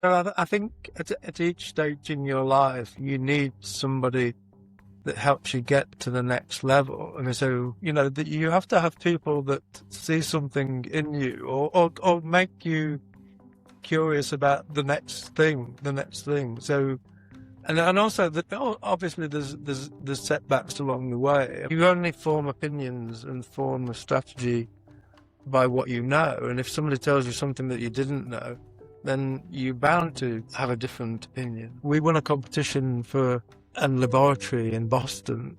So I think at each stage in your life, you need somebody that helps you get to the next level. And so, that you have to have people that see something in you or make you curious about the next thing. So, and also that obviously there's setbacks along the way. You only form opinions and form a strategy by what you know. And if somebody tells you something that you didn't know, then you're bound to have a different opinion. We won a competition for a laboratory in Boston,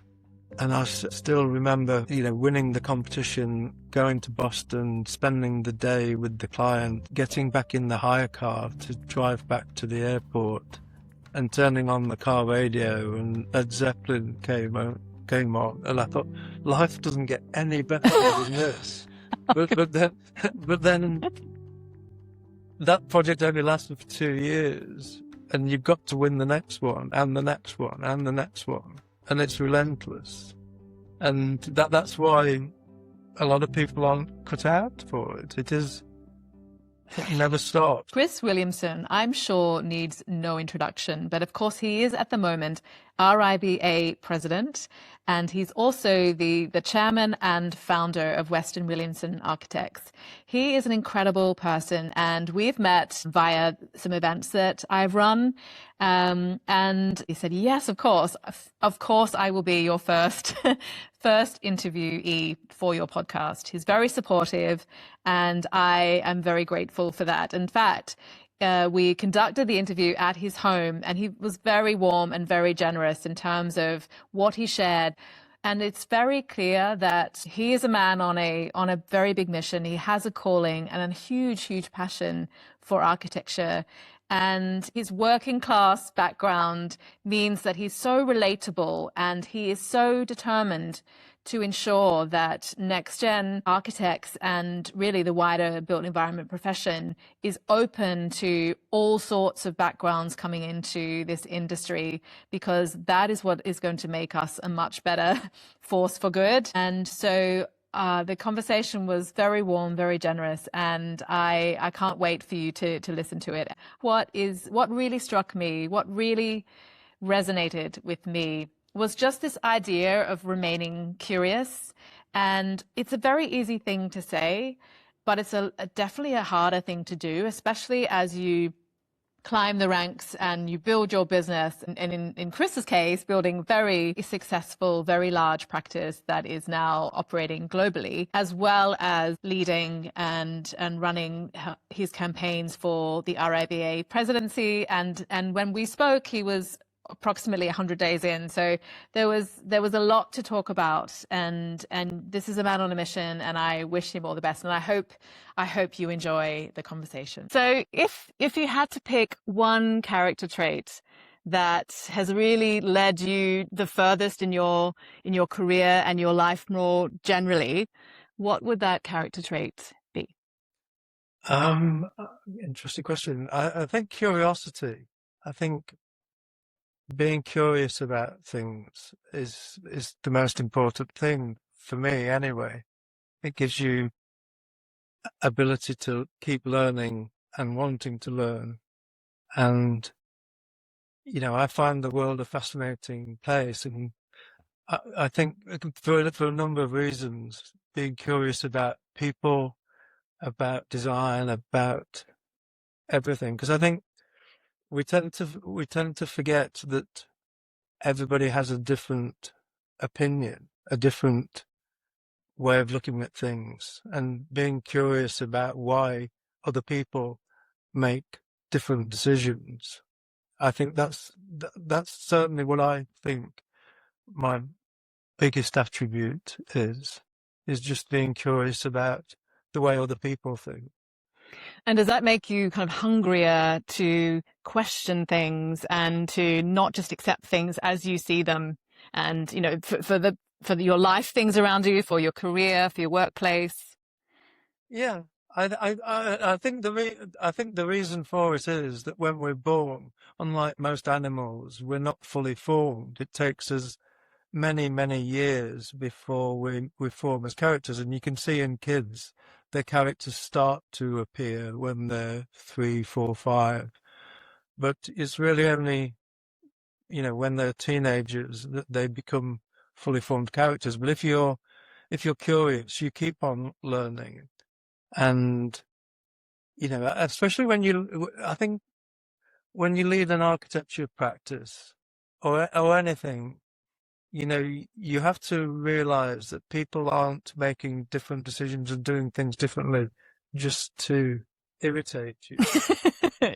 and I still remember, winning the competition, going to Boston, spending the day with the client, getting back in the hire car to drive back to the airport, and turning on the car radio, and Led Zeppelin came on, and I thought, life doesn't get any better than this. But then that project only lasted for 2 years, and you've got to win the next one, and the next one, and the next one, and it's relentless. And that's why a lot of people aren't cut out for it. It never stops. Chris Williamson, I'm sure, needs no introduction, but of course he is at the moment RIBA president, and he's also the chairman and founder of Weston Williamson Architects. He is an incredible person, and we've met via some events that I've run. And he said, yes, of course, I will be your first interviewee for your podcast. He's very supportive, and I am very grateful for that. In fact, we conducted the interview at his home, and he was very warm and very generous in terms of what he shared. And it's very clear that he is a man on a very big mission. He has a calling and a huge, huge passion for architecture. And his working class background means that he's so relatable, and he is so determined to ensure that next-gen architects and really the wider built environment profession is open to all sorts of backgrounds coming into this industry, because that is what is going to make us a much better force for good. And so the conversation was very warm, very generous, and I can't wait for you to listen to it. What really struck me, what really resonated with me, was just this idea of remaining curious. And it's a very easy thing to say, but it's definitely a harder thing to do, especially as you climb the ranks and you build your business. And in Chris's case, building very successful, very large practice that is now operating globally, as well as leading and running his campaigns for the RIBA presidency. And when we spoke, he was approximately 100 days in. So there was a lot to talk about, and this is a man on a mission, and I wish him all the best. And I hope you enjoy the conversation. So if you had to pick one character trait that has really led you the furthest in your career and your life more generally, what would that character trait be? Interesting question. I think curiosity. I think being curious about things is the most important thing for me anyway. It gives you ability to keep learning and wanting to learn. And, I find the world a fascinating place. And I think for a number of reasons, being curious about people, about design, about everything. Because I think we tend to forget that everybody has a different opinion, a different way of looking at things, and being curious about why other people make different decisions. I think that's certainly what I think my biggest attribute is just being curious about the way other people think. And does that make you kind of hungrier to question things and to not just accept things as you see them? And, for your life things around you, for your career, for your workplace? Yeah, I think the reason for it is that when we're born, unlike most animals, we're not fully formed. It takes us many, many years before we form as characters. And you can see in kids, their characters start to appear when they're 3, 4, 5. but it's really only, when they're teenagers that they become fully formed characters. But if you're curious, you keep on learning. And, especially I think when you lead an architecture practice or anything, you have to realize that people aren't making different decisions and doing things differently just to irritate you.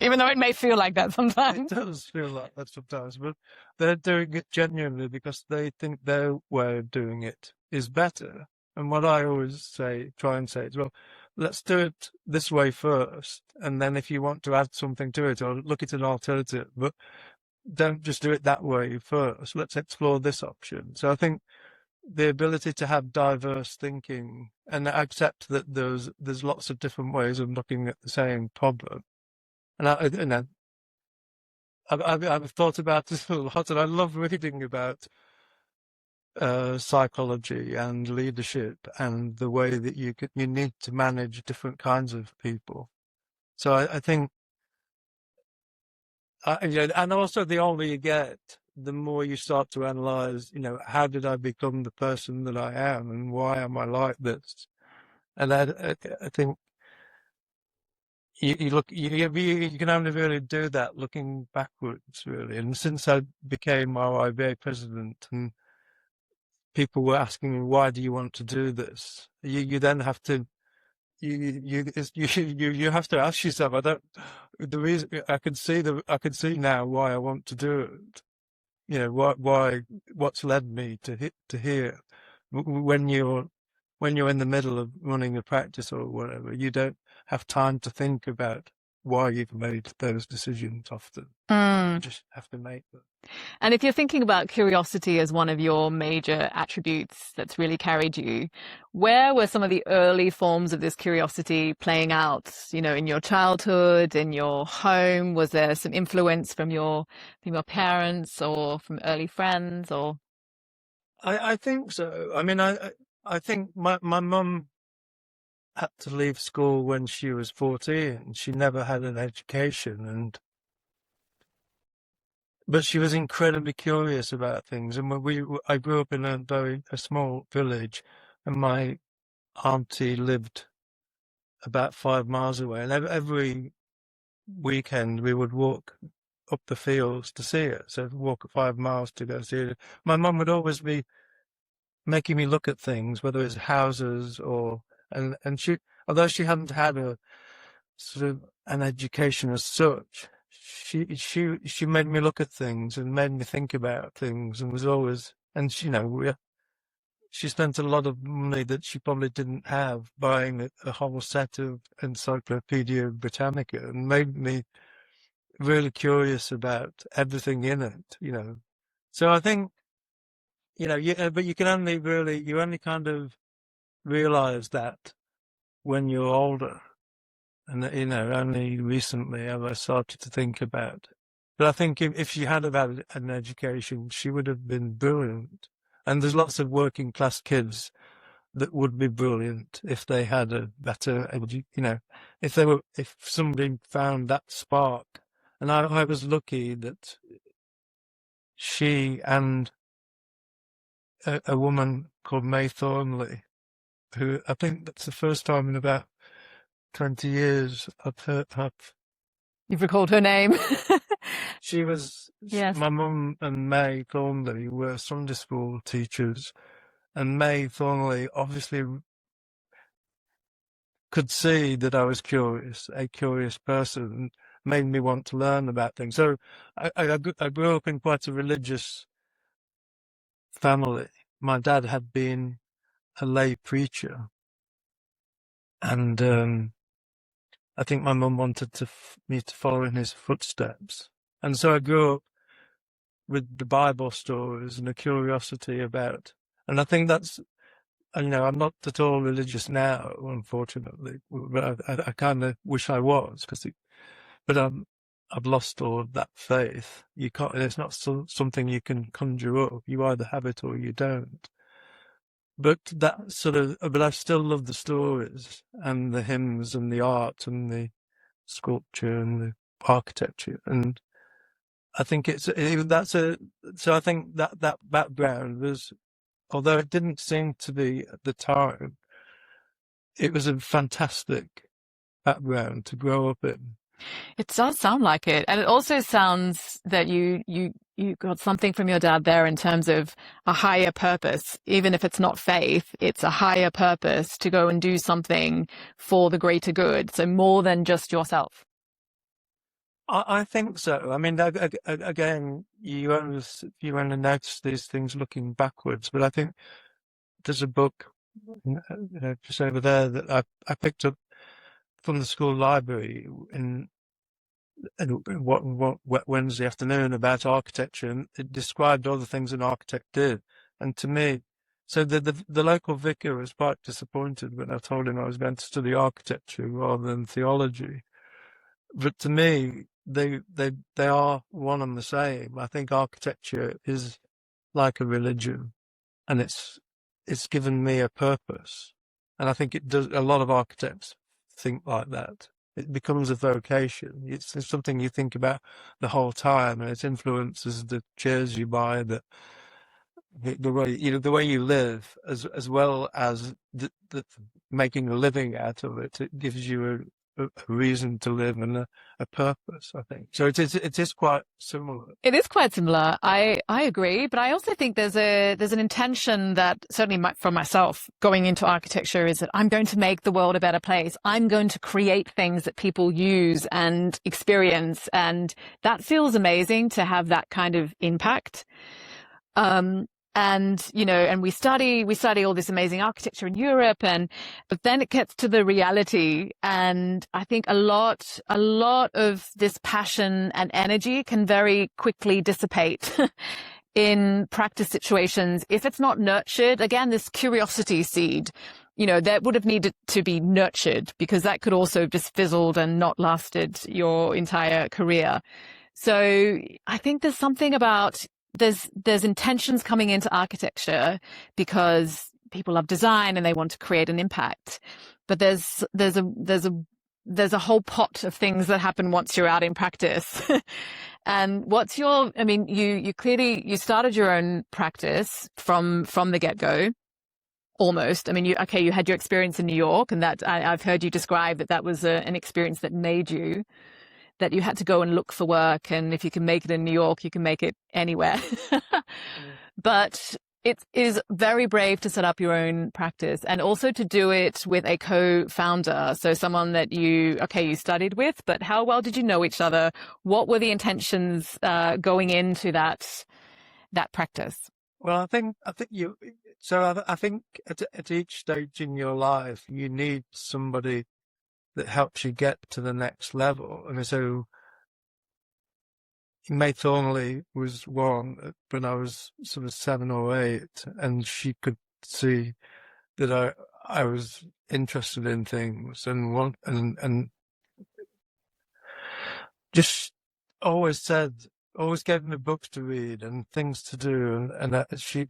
Even though it may feel like that It sometimes. does feel like that sometimes, but they're doing it genuinely because they think their way of doing it is better. And what I always try and say is, well, let's do it this way first, and then if you want to add something to it or look at an alternative, but don't just do it that way first. Let's explore this option. So I think the ability to have diverse thinking and accept that there's lots of different ways of looking at the same problem. And I've thought about this a lot, and I love reading about psychology and leadership and the way that you need to manage different kinds of people. So I think, and also the older you get, the more you start to analyze, how did I become the person that I am, and why am I like this? And I think you can only really do that looking backwards, really. And since I became RIBA president, and people were asking me, why do you want to do this? You then have to you have to ask yourself. The reason I can see now why I want to do it. What's led me to here. When you're in the middle of running a practice or whatever, you don't have time to think about why you've made those decisions often. You just have to make them. And if you're thinking about curiosity as one of your major attributes that's really carried you, where were some of the early forms of this curiosity playing out, in your childhood, in your home? Was there some influence from your parents or from early friends, or? I think so. I mean, I think my mum had to leave school when she was 14. She never had an education, but she was incredibly curious about things. And I grew up in a small village, and my auntie lived about 5 miles away. And every weekend we would walk up the fields to see her. So walk 5 miles to go see her. My mum would always be making me look at things, whether it's houses and she, although she hadn't had a sort of an education as such, she made me look at things and made me think about things, and was always, and she spent a lot of money that she probably didn't have buying a whole set of Encyclopedia Britannica, and made me really curious about everything in it, So I think, but you only kind of realize that when you're older. And, only recently have I started to think about it. But I think if she had have had an education, she would have been brilliant. And there's lots of working class kids that would be brilliant if they had a better, if somebody found that spark. And I was lucky that she and a woman called May Thornley, who I think that's the first time in about 20 years You've recalled her name. She was, Yes. My mum and May Thornley were Sunday school teachers, and May Thornley obviously could see that I was a curious person, and made me want to learn about things. So I grew up in quite a religious family. My dad had been a lay preacher, and I think my mum wanted me to follow in his footsteps. And so I grew up with the Bible stories and a curiosity about, and I think that's, I'm not at all religious now, unfortunately, but I kind of wish I was, but I've lost all of that faith. You can't, it's not something you can conjure up. You either have it or you don't. But but I still love the stories and the hymns and the art and the sculpture and the architecture. And I think so I think that background was, although it didn't seem to be at the time, it was a fantastic background to grow up in. It does sound like it. And it also sounds that you got something from your dad there in terms of a higher purpose. Even if it's not faith, it's a higher purpose to go and do something for the greater good. So more than just yourself. I think so. I mean, again, you only notice these things looking backwards, but I think there's a book, just over there that I picked up from the school library in what Wednesday afternoon about architecture, and it described all the things an architect did. And to me, so the local vicar was quite disappointed when I told him I was going to study architecture rather than theology. But to me, they are one and the same. I think architecture is like a religion, and it's given me a purpose. And I think it does. A lot of architects think like that. It becomes a vocation. It's something you think about the whole time, and it influences the chairs you buy, the way the way you live, as well as the making a living out of it. It gives you a reason to live and a purpose, I think. So it is quite similar. It is quite similar. I agree, but I also think there's an intention that certainly from myself going into architecture is that I'm going to make the world a better place. I'm going to create things that people use and experience, and that feels amazing to have that kind of impact. And we study all this amazing architecture in Europe, but then it gets to the reality, and I think a lot of this passion and energy can very quickly dissipate in practice situations if it's not nurtured. Again, this curiosity seed, that would have needed to be nurtured, because that could also have just fizzled and not lasted your entire career. So I think there's something about there's intentions coming into architecture because people love design and they want to create an impact. But there's a whole pot of things that happen once you're out in practice. And you clearly started your own practice from the get-go. Almost. I mean, you had your experience in New York, and that I've heard you describe that was an experience that made you, that you had to go and look for work, and if you can make it in New York, you can make it anywhere. But it is very brave to set up your own practice, and also to do it with a co-founder. So someone that you studied with, but how well did you know each other? What were the intentions going into that practice? Well, I think at each stage in your life, you need somebody that helps you get to the next level. I mean, so May Thornley was one when I was sort of 7 or 8, and she could see that I was interested in things and just always gave me books to read and things to do, and she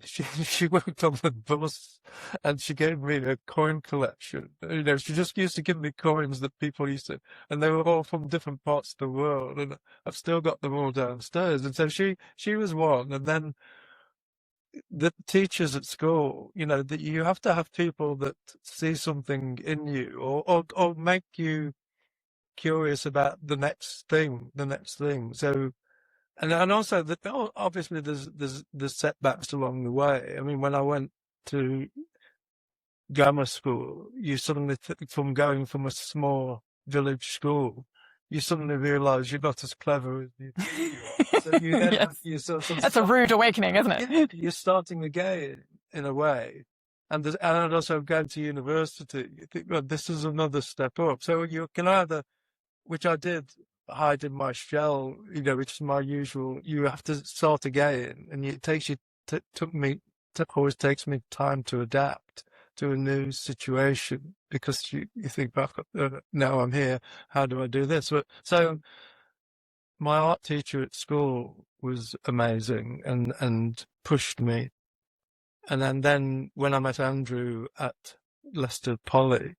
worked on the bus, and she gave me a coin collection. She just used to give me coins that people used to, and they were all from different parts of the world, and I've still got them all downstairs. And so she was one, and then the teachers at school, that you have to have people that see something in you, or make you curious about the next thing. So. And also obviously there's setbacks along the way. I mean, when I went to grammar school, you suddenly, from going from a small village school, you suddenly realise you're not as clever as you think. So you then Yes. That's a rude awakening, isn't it? You're starting again in a way. And also going to university, you think, well, this is another step up. So you can either, which I did, hide in my shell, which is my usual. You have to start again, and it takes you. Always takes me time to adapt to a new situation, because you think back, now I'm here. How do I do this? So my art teacher at school was amazing and pushed me, and then when I met Andrew at Leicester Poly,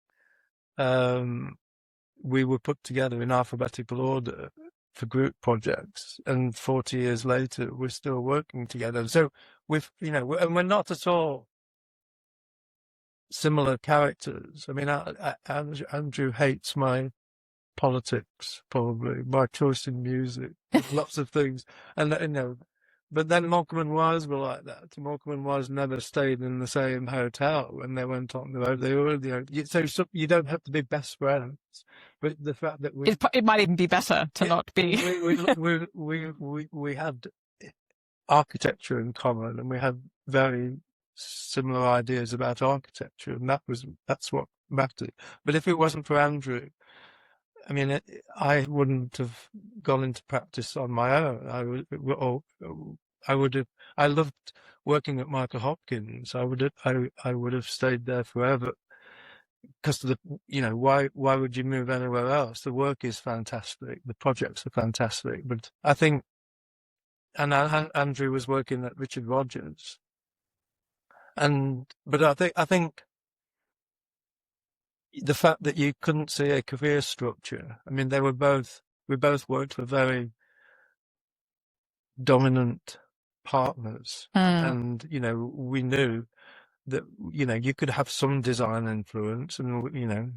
we were put together in alphabetical order for group projects, and 40 years later, we're still working together. So and we're not at all similar characters. I mean, Andrew hates my politics, probably my choice in music, lots of things, and but then Morecambe and Wise were like that. Morecambe and Wise never stayed in the same hotel when they went on the road. They were, so you don't have to be best friends, but the fact that it might even be better to not be. we had architecture in common, and we had very similar ideas about architecture, and that's what mattered. But if it wasn't for Andrew, I mean, I wouldn't have gone into practice on my own. I would have. I loved working at Michael Hopkins. I would have stayed there forever, because why would you move anywhere else? The work is fantastic. The projects are fantastic. But I think, and Andrew was working at Richard Rogers, but I think the fact that you couldn't see a career structure. I mean, we both worked for very dominant partners, and we knew that you could have some design influence, and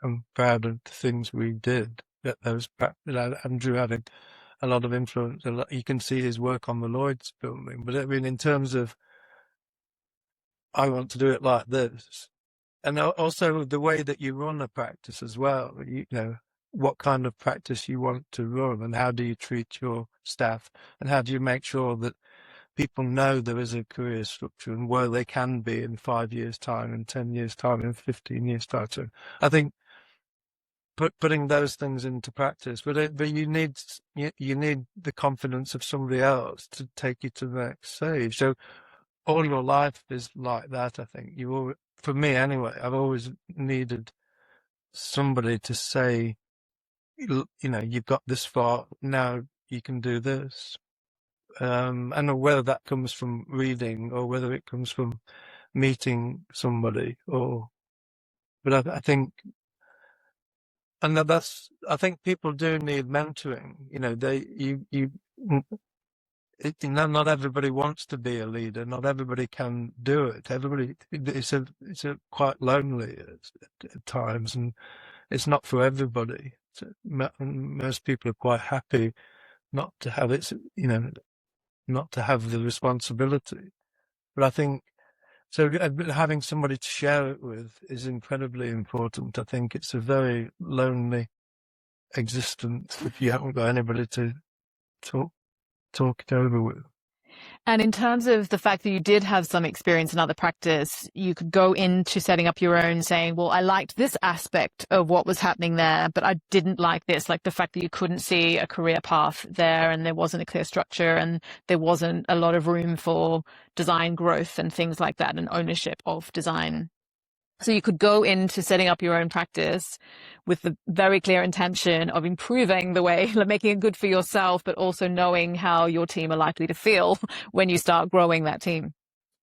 I'm proud of the things we did. That Andrew had a lot of influence. You can see his work on the Lloyd's building, but I mean, in terms of, I want to do it like this. And also the way that you run a practice as well, what kind of practice you want to run, and how do you treat your staff, and how do you make sure that people know there is a career structure and where they can be in 5 years' time, in 10 years' time, in 15 years' time. So I think putting those things into practice, but you need the confidence of somebody else to take you to the next stage. So all your life is like that. I think for me anyway, I've always needed somebody to say, you've got this far, now you can do this. And whether that comes from reading or whether it comes from meeting somebody, but I think, and I think people do need mentoring. Not everybody wants to be a leader. Not everybody can do it. It's quite lonely at times, and it's not for everybody. Most people are quite happy not to have not to have the responsibility. But I think, so having somebody to share it with is incredibly important. I think it's a very lonely existence if you haven't got anybody to talk it over with. And in terms of the fact that you did have some experience in other practice, you could go into setting up your own saying, well, I liked this aspect of what was happening there, but I didn't like this, like the fact that you couldn't see a career path there, and there wasn't a clear structure, and there wasn't a lot of room for design growth and things like that, and ownership of design. So you could go into setting up your own practice with the very clear intention of improving the way, making it good for yourself, but also knowing how your team are likely to feel when you start growing that team.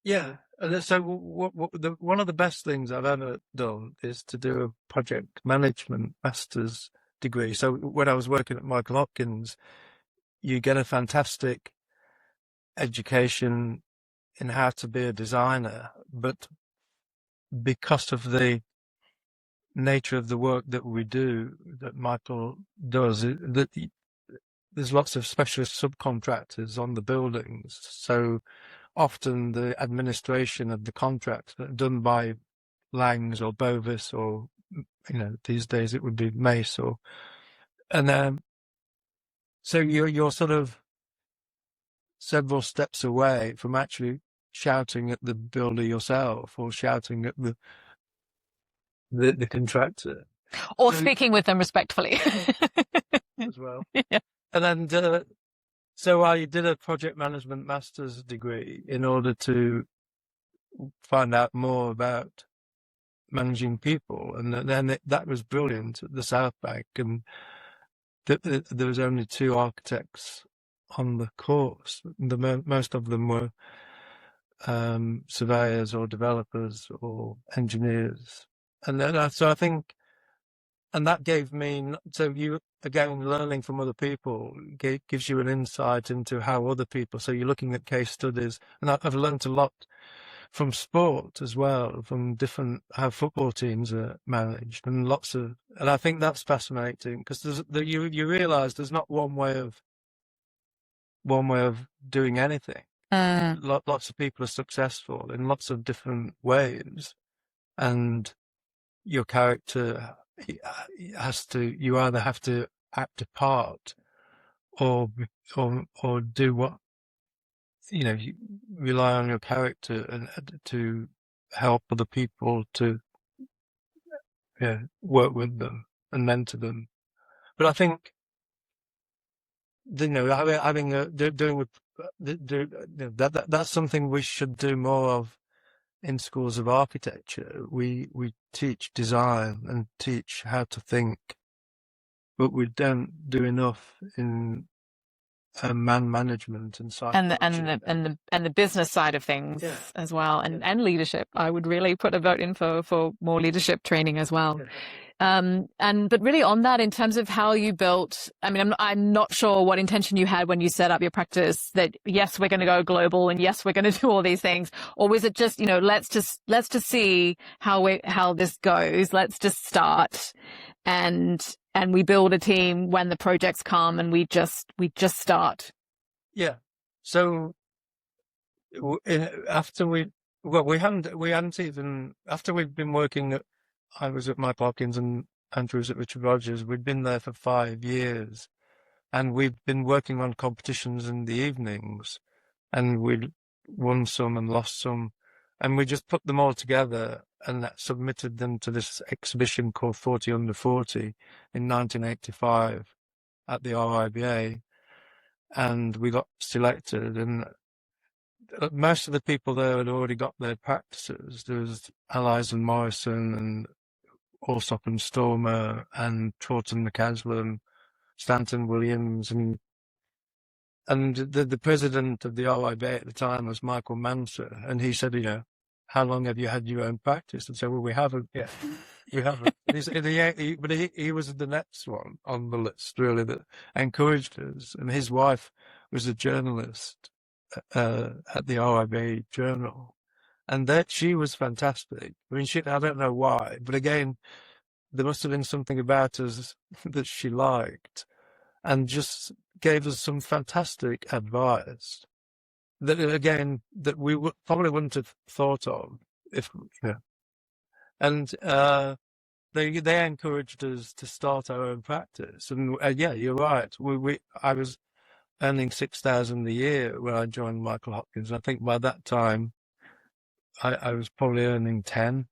Yeah. So one of the best things I've ever done is to do a project management master's degree. So when I was working at Michael Hopkins, you get a fantastic education in how to be a designer, but because of the nature of the work that we do, that Michael does, there's lots of specialist subcontractors on the buildings. So often the administration of the contracts are done by Langs or Bovis, or these days it would be Mace, so you're sort of several steps away from actually shouting at the builder yourself, or shouting at the contractor, or speaking with them respectfully as well. Yeah. And then so I did a project management master's degree in order to find out more about managing people, and then that was brilliant at the South Bank, and there was only 2 architects on the course. Most of them were surveyors or developers or engineers, and then so I think and that gave me, so you, again, learning from other people gives you an insight into how other people, so you're looking at case studies, and I've learned a lot from sport as well, from different, how football teams are managed, and and I think that's fascinating, because you realize there's not one way of doing anything. Lots of people are successful in lots of different ways, and your character you either have to act a part or do what, you rely on your character and to help other people to work with them and mentor them. But I think, having that's something we should do more of in schools of architecture. We teach design and teach how to think, but we don't do enough in man management and psychology. And the business side of things as well, and leadership. I would really put a vote in for more leadership training as well. But really on that, in terms of how you built, I mean, I'm not sure what intention you had when you set up your practice, that yes, we're going to go global and yes, we're going to do all these things. Or was it just, let's just see how this goes. Let's just start and we build a team when the projects come, and we just start. Yeah. So after we hadn't even, after we'd been working I was at Mike Hopkins and Andrew was at Richard Rogers. We'd been there for 5 years, and we'd been working on competitions in the evenings, and we'd won some and lost some, and we just put them all together and submitted them to this exhibition called 40 Under 40 in 1985 at the RIBA, and we got selected, and most of the people there had already got their practices. There was Allies and Morrison and Allsop and Stormer and Troughton McCaslin, Stanton Williams, and the president of the RIBA at the time was Michael Manser, and he said, how long have you had your own practice? And so, well, we haven't yet. We haven't. But he was the next one on the list, really, that encouraged us. And his wife was a journalist at the RIBA Journal, and that she was fantastic. I mean, I don't know why, but again, there must have been something about us that she liked, and just gave us some fantastic advice that, again, that we probably wouldn't have thought of if, and they encouraged us to start our own practice. And yeah, you're right. I was earning $6,000 a year when I joined Michael Hopkins. I think by that time I was probably earning 10.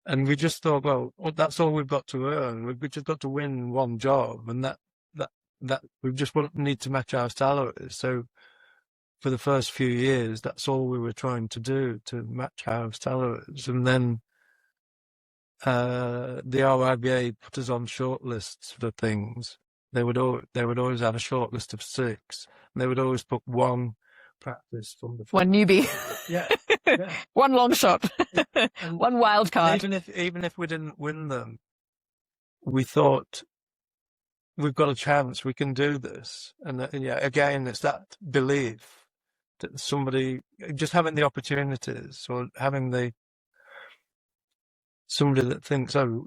And we just thought, well, that's all we've got to earn. We've just got to win one job, and that we just need to match our salaries. So for the first few years, that's all we were trying to do, to match our salaries. And then the RIBA put us on shortlists for things. They would always have a shortlist of 6. And they would always put one practice from the one newbie. Yeah. One long shot. One wild card. Even if we didn't win them, we thought, we've got a chance, we can do this. And again, it's that belief that somebody, just having the opportunities, or having somebody that thinks, one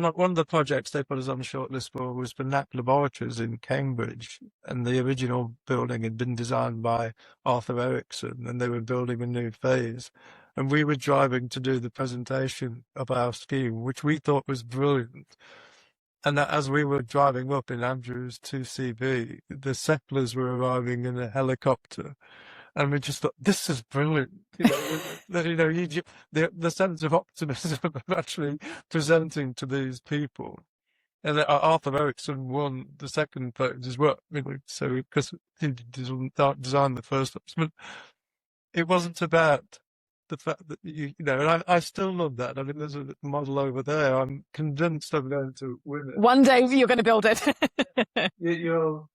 of the projects they put us on the shortlist for was for Knapp Laboratories in Cambridge, and the original building had been designed by Arthur Erickson, and they were building a new phase, and we were driving to do the presentation of our scheme, which we thought was brilliant. And as we were driving up in Andrews 2CV, the settlers were arriving in a helicopter. And we just thought, this is brilliant. The sense of optimism of actually presenting to these people. And Arthur Erickson won the second phase as well. So, because he designed the first one. It wasn't about the fact that, and I still love that. I mean, there's a model over there. I'm convinced I'm going to win it. One day you're going to build it. You're...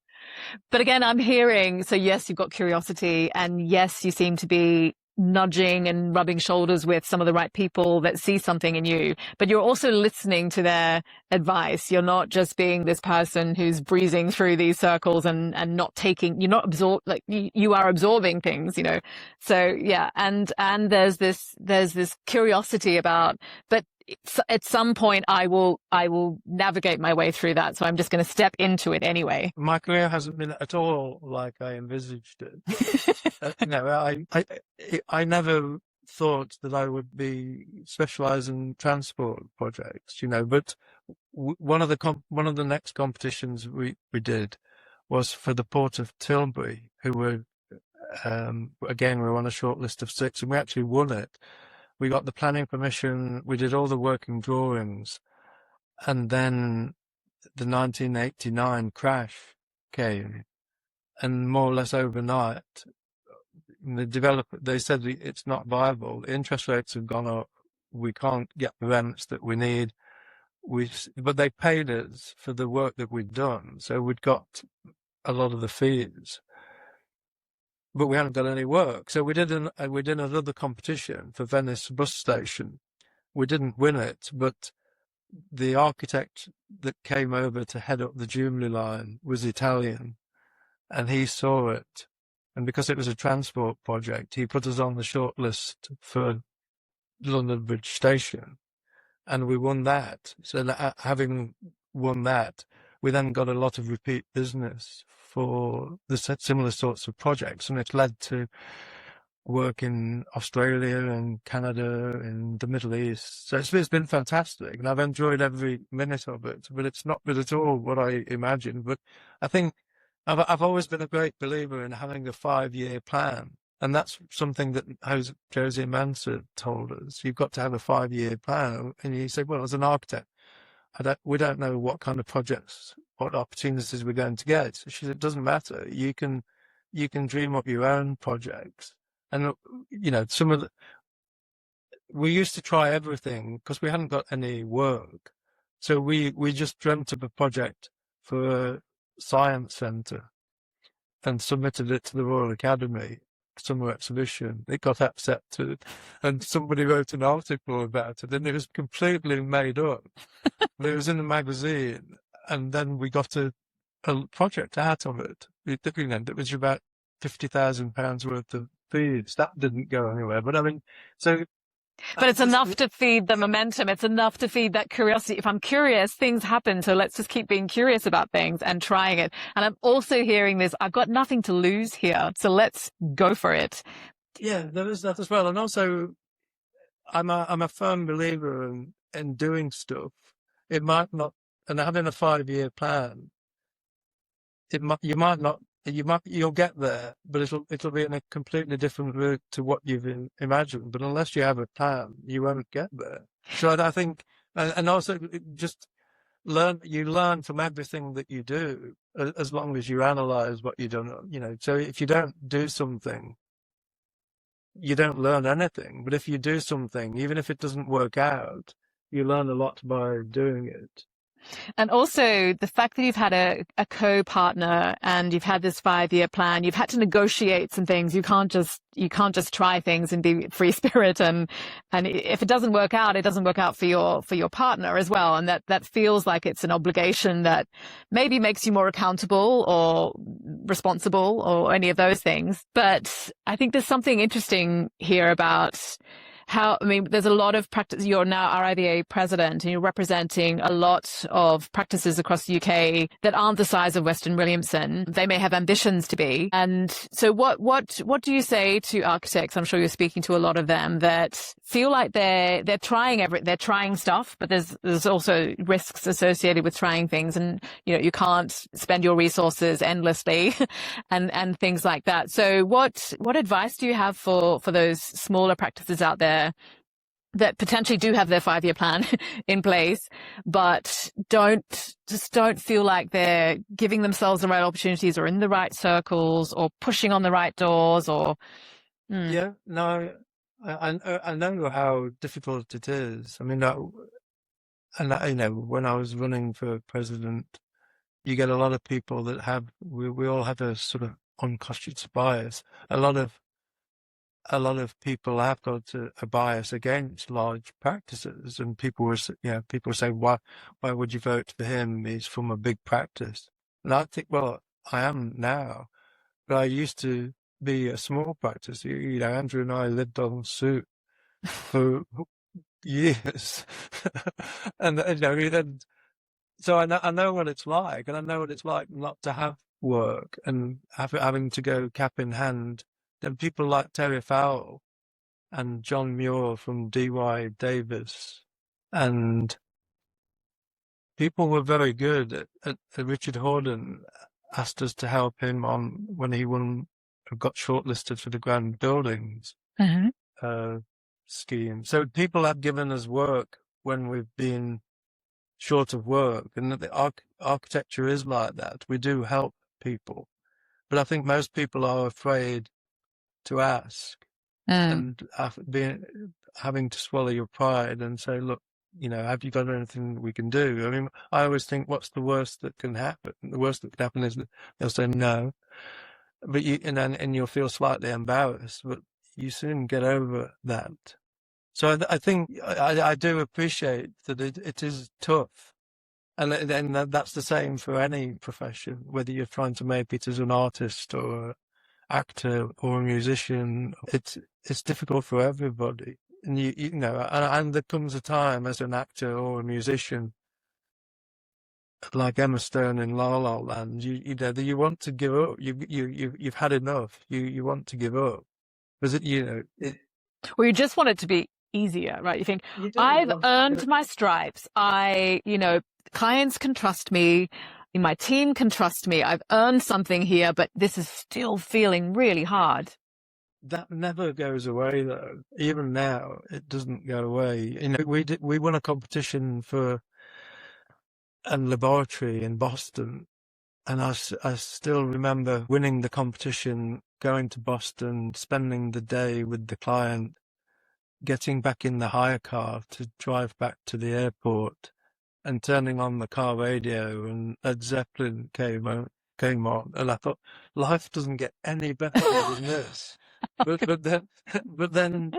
But again, I'm hearing, so yes, you've got curiosity, and yes, you seem to be nudging and rubbing shoulders with some of the right people that see something in you, but you're also listening to their advice. You're not just being this person who's breezing through these circles and not taking, you're not you are absorbing things, So yeah. And there's this curiosity about, but at some point I will navigate my way through that. So I'm just going to step into it anyway. My career hasn't been at all like I envisaged it. I never thought that I would be specialised in transport projects, but one of the next competitions we did was for the Port of Tilbury, who were, again, we were on a short list of 6, and we actually won it. We got the planning permission, we did all the working drawings, and then the 1989 crash came, and more or less overnight, they said it's not viable. The interest rates have gone up. We can't get the rents that we need. But they paid us for the work that we'd done, so we'd got a lot of the fees. But we hadn't got any work, so we did another competition for Venice bus station. We didn't win it, but the architect that came over to head up the Jubilee line was Italian, and he saw it. And because it was a transport project, he put us on the short list for London Bridge Station, and we won that. So having won that, we then got a lot of repeat business for the similar sorts of projects, and it's led to work in Australia and Canada and the Middle East. So it's been fantastic, and I've enjoyed every minute of it, but it's not been at all what I imagined. But I think I've always been a great believer in having a 5-year plan, and that's something that Josie Manser told us. You've got to have a 5-year plan, and you say, well, as an architect, we don't know what kind of projects, what opportunities we're going to get. So she said, it doesn't matter. You can dream up your own projects. And, we used to try everything because we hadn't got any work. So we just dreamt up a project for a science centre and submitted it to the Royal Academy summer exhibition. It got accepted, and somebody wrote an article about it, and it was completely made up. But it was in a magazine, and then we got a project out of it. It was about £50,000 worth of fees. That didn't go anywhere. But I mean, so. But it's enough to feed the momentum. It's enough to feed that curiosity. If I'm curious, things happen. So let's just keep being curious about things and trying it. And I'm also hearing this, I've got nothing to lose here, so let's go for it. Yeah, there is that as well. And also, I'm a firm believer in doing stuff. It might not, and having a 5-year plan, you'll get there, but it'll be in a completely different route to what you've imagined. But unless you have a plan, you won't get there. So I think, and also just you learn from everything that you do, as long as you analyze what you've done. So if you don't do something, you don't learn anything. But if you do something, even if it doesn't work out, you learn a lot by doing it. And also the fact that you've had a co-partner and you've had this 5-year plan, you've had to negotiate some things. You can't just try things and be free spirit. And if it doesn't work out, it doesn't work out for your partner as well. And that feels like it's an obligation that maybe makes you more accountable or responsible or any of those things. But I think there's something interesting here about there's a lot of practice. You're now RIBA president and you're representing a lot of practices across the UK that aren't the size of Western Williamson. They may have ambitions to be. And so what do you say to architects? I'm sure you're speaking to a lot of them that feel like they're trying stuff, but there's also risks associated with trying things. And, you can't spend your resources endlessly and things like that. So what advice do you have for those smaller practices out there that potentially do have their 5-year plan in place, but don't feel like they're giving themselves the right opportunities or in the right circles or pushing on the right doors or? Yeah, no, I know how difficult it is. I mean, when I was running for president, you get a lot of people that we all have a sort of unconscious bias. A lot of a lot of people have got a bias against large practices, and people were, people say, why would you vote for him? He's from a big practice. And I think, well, I am now, but I used to be a small practice. Andrew and I lived on soup for years, and so I know what it's like, and I know what it's like not to have work and having to go cap in hand. Then people like Terry Fowle and John Muir from D.Y. Davis, and people were very good. Richard Horden asked us to help him on when he got shortlisted for the Grand Buildings scheme. So people have given us work when we've been short of work, and the architecture is like that. We do help people, but I think most people are afraid to ask, and having to swallow your pride and say, look, have you got anything we can do? I mean, I always think, what's the worst that can happen? The worst that can happen is that they'll say no, but and you'll feel slightly embarrassed, but you soon get over that. So I think I do appreciate that it is tough. And that's the same for any profession, whether you're trying to make it as an artist or an actor or a musician. It's difficult for everybody. And and there comes a time as an actor or a musician, like Emma Stone in La La Land, that you want to give up. You've had enough. You want to give up. Because well, you just want it to be easier, right? You think, I've earned my stripes. Clients can trust me. My team can trust me. I've earned something here, but this is still feeling really hard. That never goes away, though. Even now, it doesn't go away. We won a competition for a laboratory in Boston, and I still remember winning the competition, going to Boston, spending the day with the client, getting back in the hire car to drive back to the airport, and turning on the car radio, and Led Zeppelin came on, and I thought, life doesn't get any better than this. But then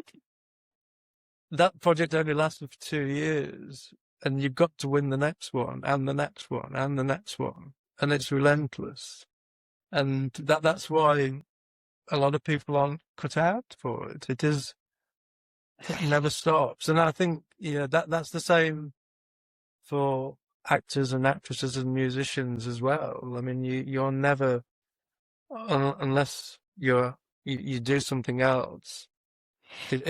that project only lasted for 2 years, and you've got to win the next one, and the next one, and the next one, and it's relentless, and that's why a lot of people aren't cut out for it. It never stops, and I think that's the same for actors and actresses and musicians as well. I mean, you're never, unless you do something else. And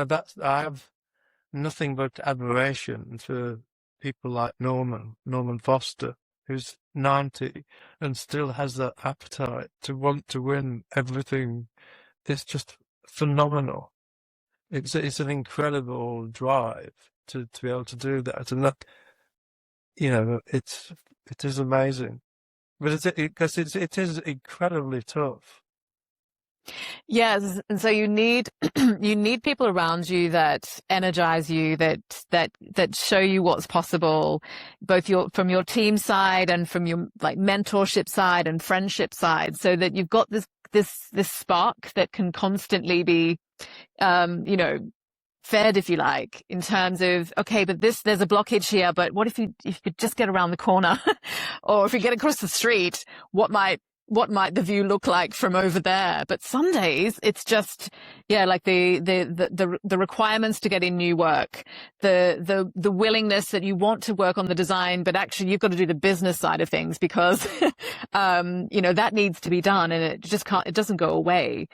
that's, I have nothing but admiration for people like Norman Foster, who's 90 and still has that appetite to want to win everything. It's just phenomenal. It's an incredible drive to be able to do that, and that it is amazing, but because it is incredibly tough. Yes, and so you need you need people around you that energize you, that show you what's possible, both from your team side and from your mentorship side and friendship side, so that you've got this spark that can constantly be fed, if you like, in terms of, okay, but there's a blockage here, but what if you could just get around the corner, or if you get across the street, what might the view look like from over there? But some days it's just, like the requirements to get in new work, the willingness that you want to work on the design, but actually you've got to do the business side of things because, that needs to be done, and it doesn't go away.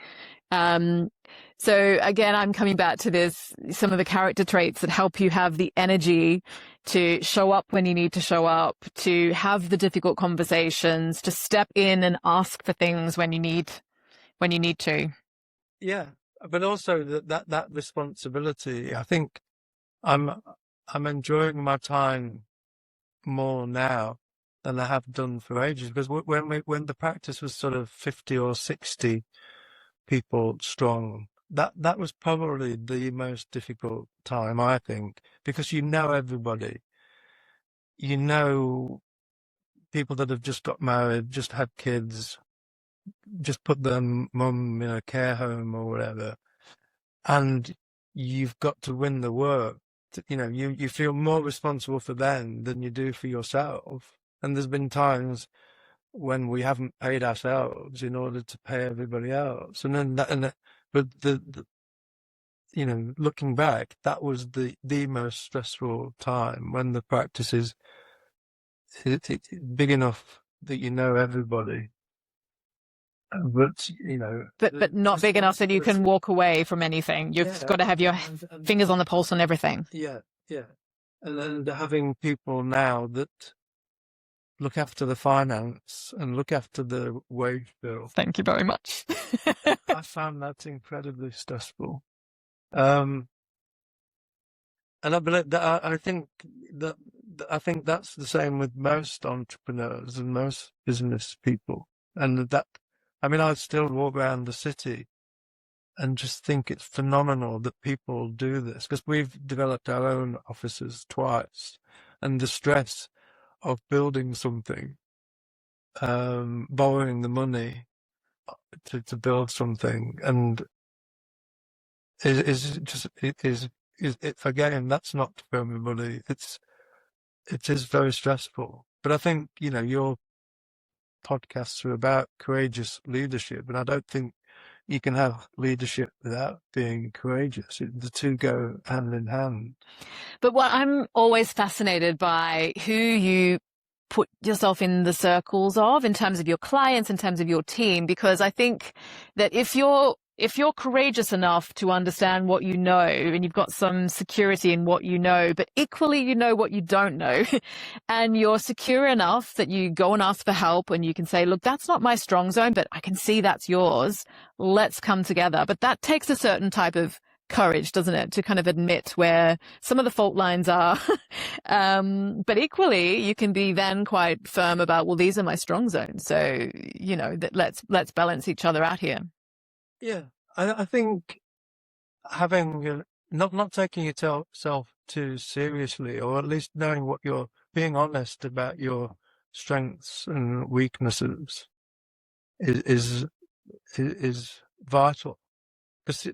So again, I'm coming back to some of the character traits that help you have the energy to show up when you need to show up, to have the difficult conversations, to step in and ask for things when you need to. Yeah, but also that responsibility. I think I'm enjoying my time more now than I have done for ages, because when the practice was sort of 50 or 60 people strong, that was probably the most difficult time, I think, because everybody, people that have just got married, just had kids, just put their mum in a care home or whatever, and you've got to win the work. You feel more responsible for them than you do for yourself. And there's been times when we haven't paid ourselves in order to pay everybody else. And then but looking back, that was the most stressful time, when the practice is big enough that you know everybody. But but not big enough that you can walk away from anything. You've got to have your fingers on the pulse on everything. Yeah. And then having people now that look after the finance and look after the wage bill. Thank you very much. I found that incredibly stressful. And I think that's the same with most entrepreneurs and most business people. And I still walk around the city and just think it's phenomenal that people do this, because we've developed our own offices twice, and the stress of building something, borrowing the money to build something, and again, that's not for everybody. It is very stressful. But I think, your podcasts are about courageous leadership, and I don't think you can have leadership without being courageous. The two go hand in hand. But what I'm always fascinated by, who you put yourself in the circles of, in terms of your clients, in terms of your team, because I think that if you're courageous enough to understand what you know, and you've got some security in what you know, but equally you know what you don't know, and you're secure enough that you go and ask for help, and you can say, look, that's not my strong zone, but I can see that's yours. Let's come together. But that takes a certain type of courage, doesn't it, to kind of admit where some of the fault lines are. But equally, you can be then quite firm about, well, these are my strong zones. So, that let's balance each other out here. Yeah, I think having not taking yourself too seriously, or at least knowing what you're being honest about your strengths and weaknesses is vital. Because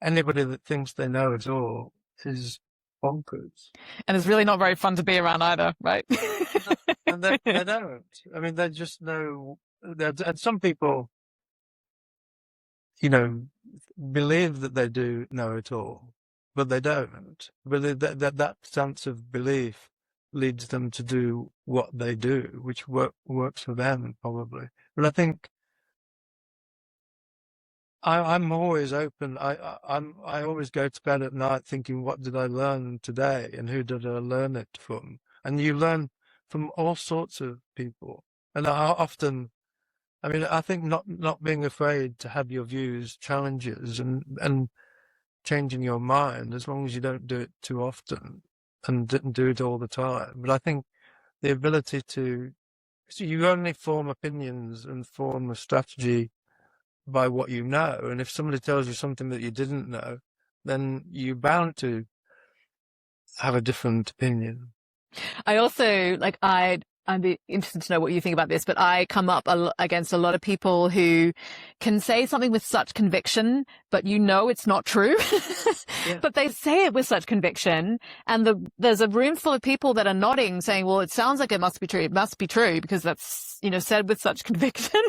anybody that thinks they know it all is bonkers. And it's really not very fun to be around either, right? And they don't. I mean, they just know. And some people, believe that they do know it all, but they don't. But that sense of belief leads them to do what they do, which works for them, probably. But I think I'm always open. I always go to bed at night thinking, what did I learn today, and who did I learn it from? And you learn from all sorts of people. And I think not being afraid to have your views challenges and changing your mind, as long as you don't do it too often and didn't do it all the time. But I think the ability so you only form opinions and form a strategy by what you know. And if somebody tells you something that you didn't know, then you're bound to have a different opinion. I also, I'd be interested to know what you think about this, but I come up against a lot of people who can say something with such conviction, but it's not true. Yeah. But they say it with such conviction, and there's a room full of people that are nodding, saying, well, it sounds like it must be true. It must be true because that's, said with such conviction.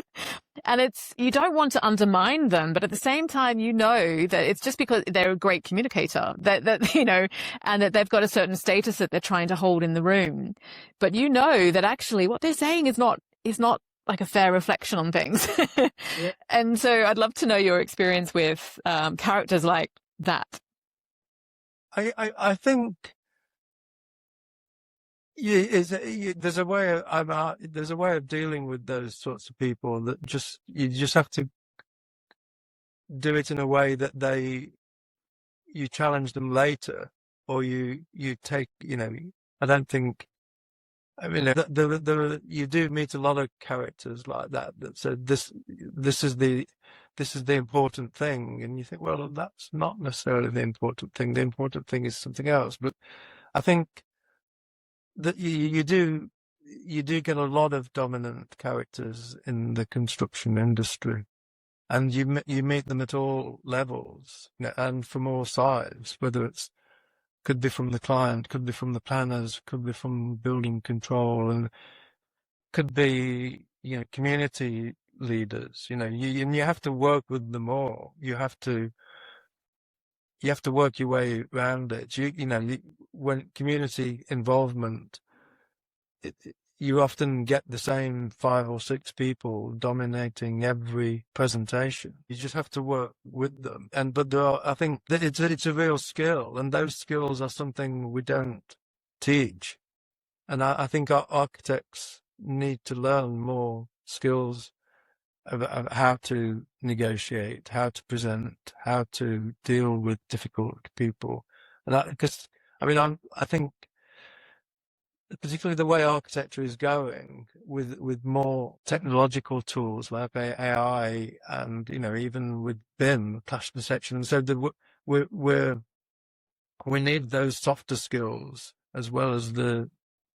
And you don't want to undermine them, but at the same time, that it's just because they're a great communicator, that and that they've got a certain status that they're trying to hold in the room. But that actually what they're saying is not like a fair reflection on things. Yeah. And so I'd love to know your experience with characters like that. I think there's a way of dealing with those sorts of people that you just have to do it in a way that you challenge them later, or you take, I don't think, you do meet a lot of characters like that said this is the important thing, and you think, well, that's not necessarily the important thing. The important thing is something else. But I think that you do you do get a lot of dominant characters in the construction industry, and you meet them at all levels, and from all sides, whether it's could be from the client, could be from the planners, could be from building control, and could be, community leaders. And you have to work with them all. You have to work your way around it. When community involvement, you often get the same 5 or 6 people dominating every presentation. You just have to work with them. But I think that it's a real skill, and those skills are something we don't teach. And I think our architects need to learn more skills about how to negotiate, how to present, how to deal with difficult people. And I think particularly the way architecture is going with more technological tools like AI and, even with BIM, clash perception. And so we need those softer skills as well as the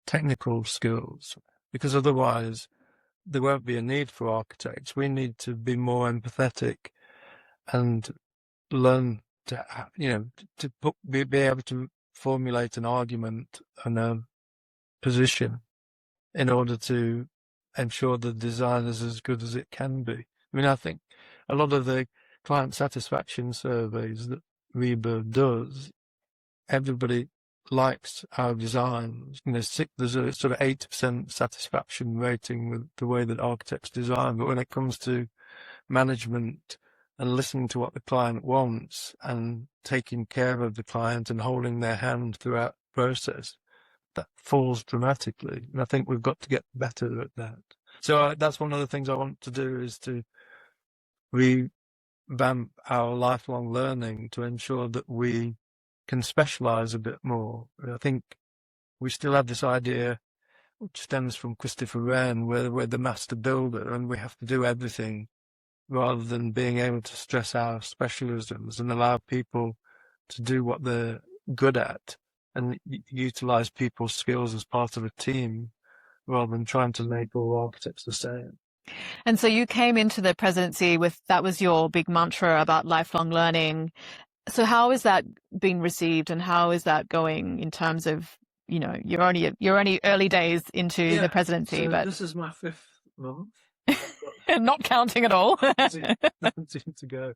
technical skills, because otherwise there won't be a need for architects. We need to be more empathetic and learn to, be able to formulate an argument and a position in order to ensure the design is as good as it can be. I think a lot of the client satisfaction surveys that RIBA does, everybody likes our designs. There's a sort of 80% satisfaction rating with the way that architects design, but when it comes to management and listening to what the client wants and taking care of the client and holding their hand throughout the process, that falls dramatically. And I think we've got to get better at that. So that's one of the things I want to do, is to revamp our lifelong learning to ensure that we can specialize a bit more. I think we still have this idea, which stems from Christopher Wren, where we're the master builder and we have to do everything, rather than being able to stress our specialisms and allow people to do what they're good at and utilize people's skills as part of a team, rather than trying to make all architects the same. And so you came into the presidency with, that was your big mantra about lifelong learning. So how is that being received, and how is that going in terms of, you're only early days into the presidency, so but this is my 5th month. Not counting at all. 17 to go.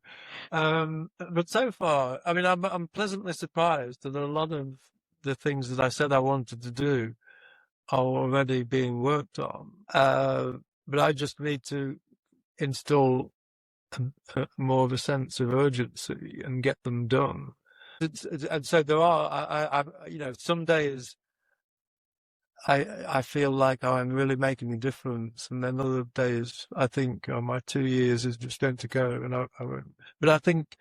But so far, I'm pleasantly surprised that a lot of the things that I said I wanted to do are already being worked on. But I just need to install more of a sense of urgency and get them done. And so there are, some days I feel like I'm really making a difference, and then other days I think, my 2 years is just going to go, and I won't. But I think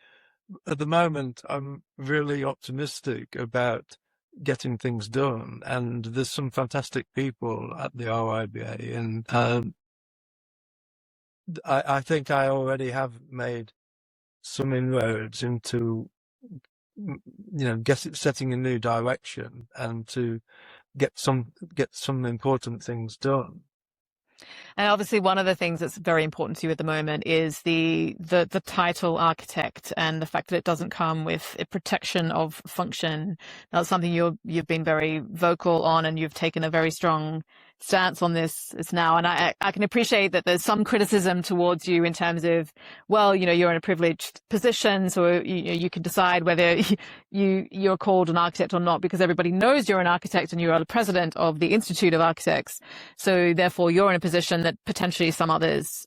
at the moment I'm really optimistic about getting things done, and there's some fantastic people at the RIBA, and I think I already have made some inroads into, setting a new direction and to get some important things done. And obviously one of the things that's very important to you at the moment is the title architect, and the fact that it doesn't come with a protection of function. That's something you've been very vocal on, and you've taken a very strong stance on this now. And I can appreciate that there's some criticism towards you in terms of, well, you're in a privileged position, so you can decide whether you're called an architect or not, because everybody knows you're an architect and you are the president of the Institute of Architects. So therefore you're in a position that potentially some others,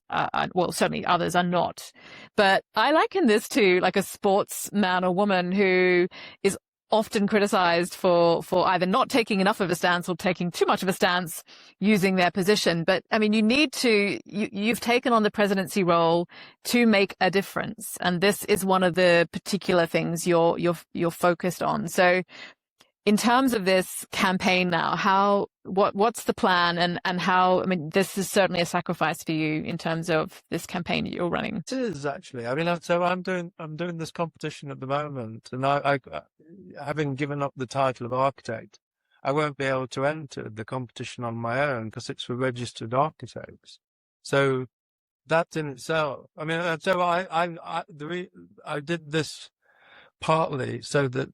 certainly others are not. But I liken this to like a sportsman or woman who is often criticized for either not taking enough of a stance or taking too much of a stance using their position. But you've taken on the presidency role to make a difference, and this is one of the particular things you're focused on. So in terms of this campaign now, what's the plan, and how? This is certainly a sacrifice for you in terms of this campaign that you're running. It is actually. So I'm doing this competition at the moment, and I having given up the title of architect, I won't be able to enter the competition on my own because it's for registered architects. So that in itself, I mean, so I did this partly so that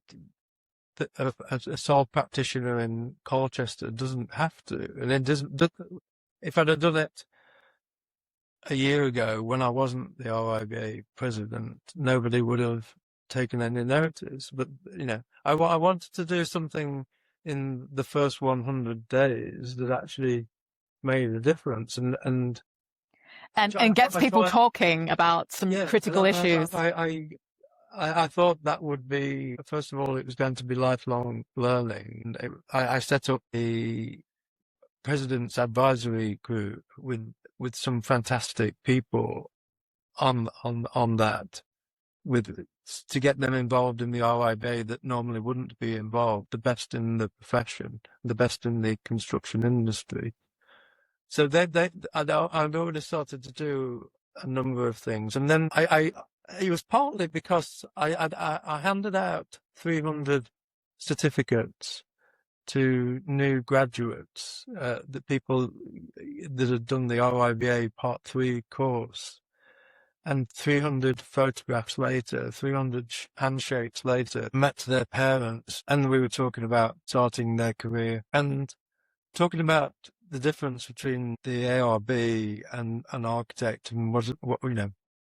a sole practitioner in Colchester doesn't have to, and it doesn't. If I'd have done it a year ago when I wasn't the RIBA president, nobody would have taken any notice. But I wanted to do something in the first 100 days that actually made a difference, and gets people talking about some critical issues. I thought that would be, first of all, it was going to be lifelong learning. I set up the President's Advisory Group with some fantastic people on that, to get them involved in the RIBA that normally wouldn't be involved, the best in the profession, the best in the construction industry. So I'd already started to do a number of things, and then it was partly because I handed out 300 certificates to new graduates, the people that had done the RIBA Part 3 course, and 300 photographs later, 300 handshakes later, met their parents, and we were talking about starting their career and talking about the difference between the ARB and an architect, and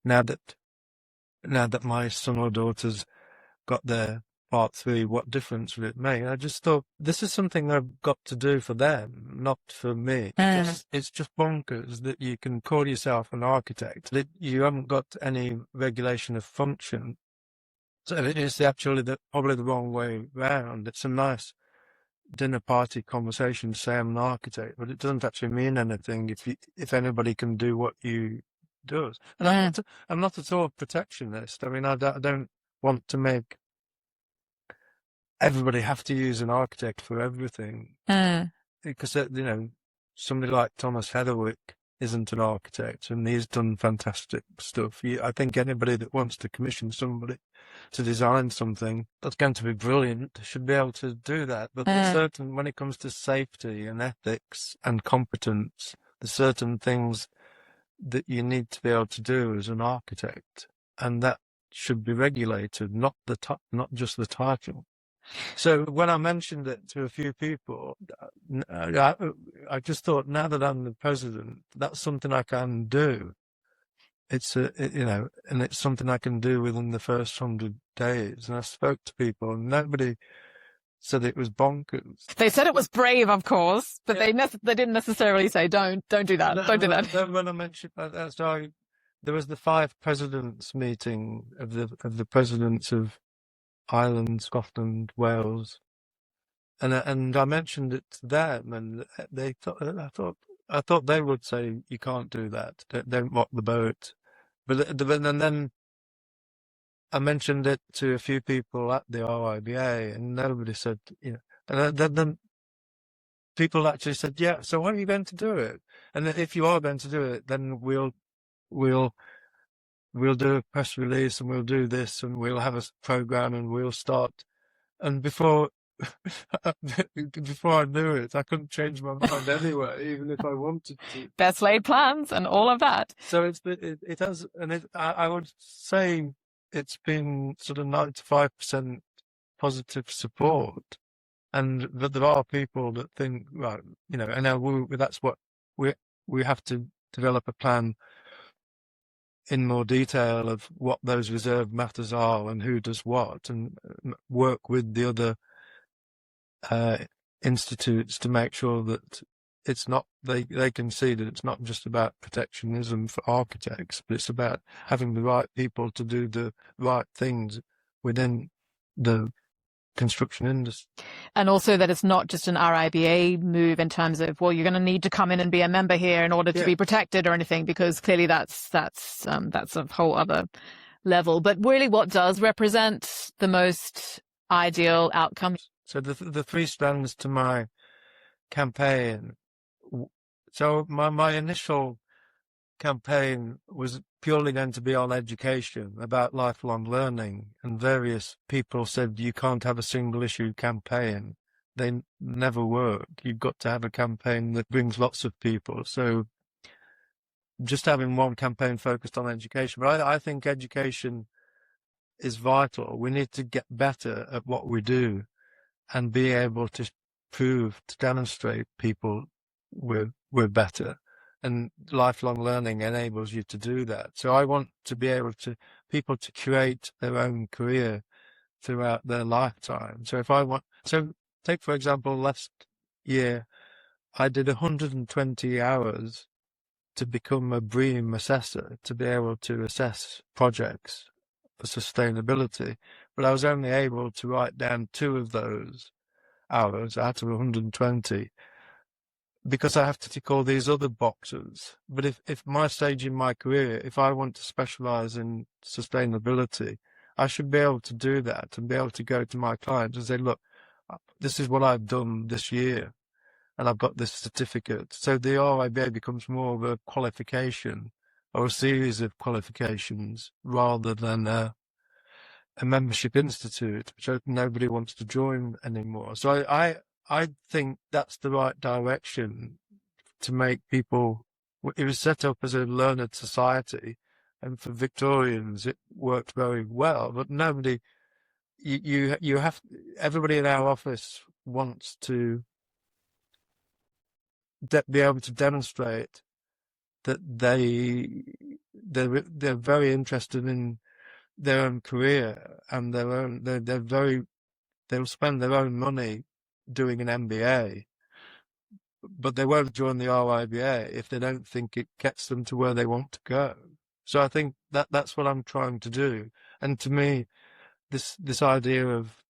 now that my son or daughter's got their Part 3, what difference would it make? I just thought, this is something I've got to do for them, not for me. It's just bonkers that you can call yourself an architect, that you haven't got any regulation of function. So it's actually probably the wrong way round. It's a nice dinner party conversation to say I'm an architect, but it doesn't actually mean anything if anybody can do what you do. And I'm not at all protectionist. I mean, I don't want to make everybody have to use an architect for everything, because somebody like Thomas Heatherwick isn't an architect, and he's done fantastic stuff. I think anybody that wants to commission somebody to design something that's going to be brilliant should be able to do that. But when it comes to safety and ethics and competence, there's certain things that you need to be able to do as an architect, and that should be regulated, not just the title. So when I mentioned it to a few people, I just thought, now that I'm the president, that's something I can do. And it's something I can do within the first 100 days. And I spoke to people, and nobody said it was bonkers. They said it was brave, of course, but they didn't necessarily say, don't do that, don't do that. When I mentioned that, there was the 5 presidents meeting of the presidents of Ireland, Scotland, Wales, and I mentioned it to them, and I thought they would say you can't do that, don't rock the boat, and then I mentioned it to a few people at the RIBA, and nobody said, and then people actually said, yeah, so when are you going to do it? And if you are going to do it, then we'll do a press release, and we'll do this, and we'll have a program, and we'll start. And before I knew it, I couldn't change my mind anyway, even if I wanted to. Best laid plans and all of that. So it has, and I would say it's been sort of 95% positive support, but there are people that think, right, and that's what we have to develop a plan in more detail of what those reserved matters are and who does what, and work with the other institutes to make sure that it's not, they can see that it's not just about protectionism for architects, but it's about having the right people to do the right things within the construction industry. And also that it's not just an RIBA move in terms of, well, you're going to need to come in and be a member here in order to be protected or anything, because clearly that's a whole other level. But really, what does represent the most ideal outcome? So the 3 strands to my campaign. So my initial campaign was purely going to be on education, about lifelong learning, and various people said you can't have a single issue campaign they never work. You've got to have a campaign that brings lots of people. So just having one campaign focused on education, but I think education is vital. We need to get better at what we do and be able to prove, to demonstrate people we're better. And lifelong learning enables you to do that. So I want to be able to people to create their own career throughout their lifetime. So take for example, last year I did 120 hours to become a BREEAM assessor, to be able to assess projects for sustainability. But I was only able to write down 2 of those hours out of 120 because I have to tick all these other boxes. But if my stage in my career, if I want to specialize in sustainability, I should be able to do that and be able to go to my clients and say, look, this is what I've done this year, and I've got this certificate. So the RIBA becomes more of a qualification or a series of qualifications rather than a membership institute, which nobody wants to join anymore. So I think that's the right direction to make people. It was set up as a learned society, and for Victorians it worked very well. But nobody, you have, everybody in our office wants to be able to demonstrate that they're very interested in their own career and their own. They'll spend their own money doing an MBA, but they won't join the RIBA if they don't think it gets them to where they want to go. So I think that's what I'm trying to do. And to me, this idea of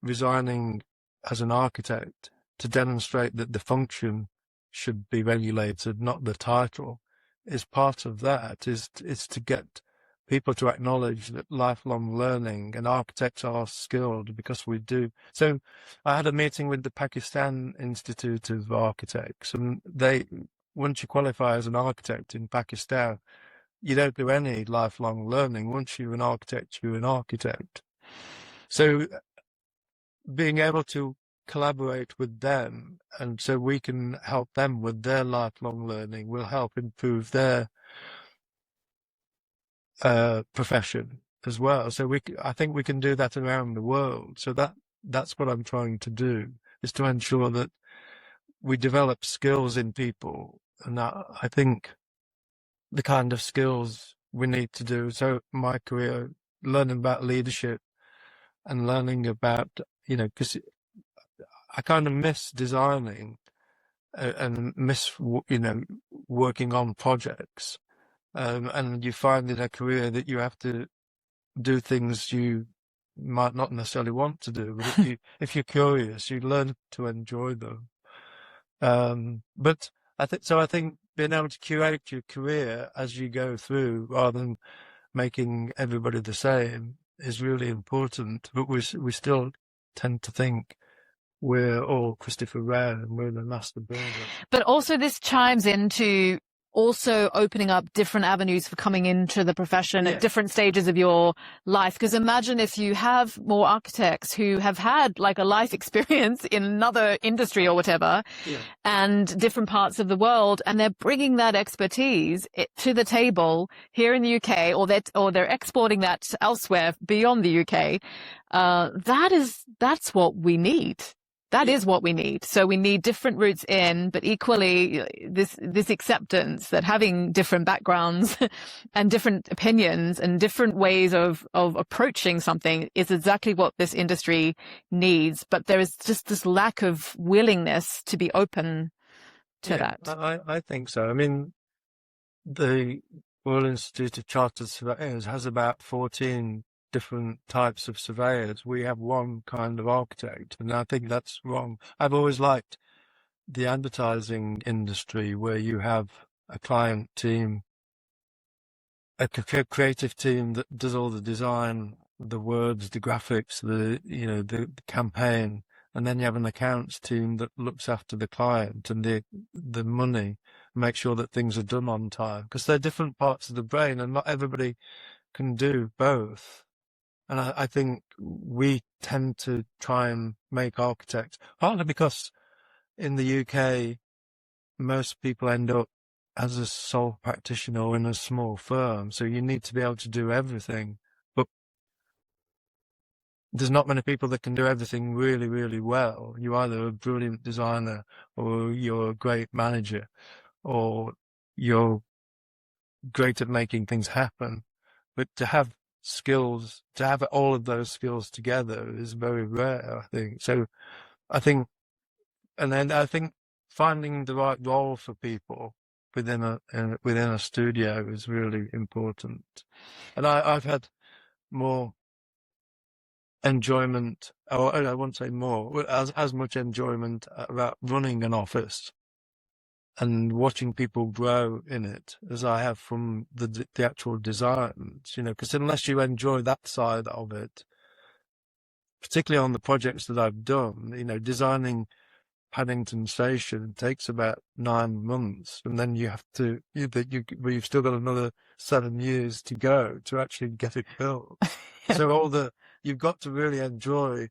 resigning as an architect to demonstrate that the function should be regulated, not the title, is part of that, is to get people to acknowledge that lifelong learning, and architects are skilled because we do. So I had a meeting with the Pakistan Institute of Architects, and once you qualify as an architect in Pakistan, you don't do any lifelong learning. Once you're an architect, you're an architect. So being able to collaborate with them, and so we can help them with their lifelong learning, will help improve their profession as well. So I think we can do that around the world. So that's what I'm trying to do, is to ensure that we develop skills in people. And I think the kind of skills we need to do. So my career, learning about leadership and learning about, because I kind of miss designing and miss, working on projects. And you find in a career that you have to do things you might not necessarily want to do, but if you're curious, you learn to enjoy them. But I think being able to curate your career as you go through, rather than making everybody the same, is really important. But we still tend to think we're all Christopher Wren and we're the master builder. But also this chimes into also opening up different avenues for coming into the profession at different stages of your life. Because imagine if you have more architects who have had like a life experience in another industry or whatever, and different parts of the world, and they're bringing that expertise to the table here in the UK, or they're exporting that elsewhere beyond the UK. That's what we need. That is what we need. So we need different routes in, but equally this acceptance that having different backgrounds and different opinions and different ways of approaching something is exactly what this industry needs. But there is just this lack of willingness to be open to that. I think so. I mean, the Royal Institute of Chartered Surveyors has about 14 different types of surveyors. We have one kind of architect, and I think that's wrong. I've always liked the advertising industry, where you have a client team, a creative team that does all the design, the words, the graphics, the campaign, and then you have an accounts team that looks after the client and the money, make sure that things are done on time, because they're different parts of the brain, and not everybody can do both. And I think we tend to try and make architects, partly because in the UK, most people end up as a sole practitioner or in a small firm. So you need to be able to do everything. But there's not many people that can do everything really, really well. You're either a brilliant designer or you're a great manager or you're great at making things happen. But to have skills, to have all of those skills together is very rare, I think. So I think, and then I think finding the right role for people within a studio is really important. And I've had more enjoyment, or I won't say more, as much enjoyment about running an office and watching people grow in it as I have from the actual designs, because unless you enjoy that side of it, particularly on the projects that I've done, designing Paddington Station takes about 9 months, and then you have to, you've still got another 7 years to go to actually get it built. So you've got to really enjoy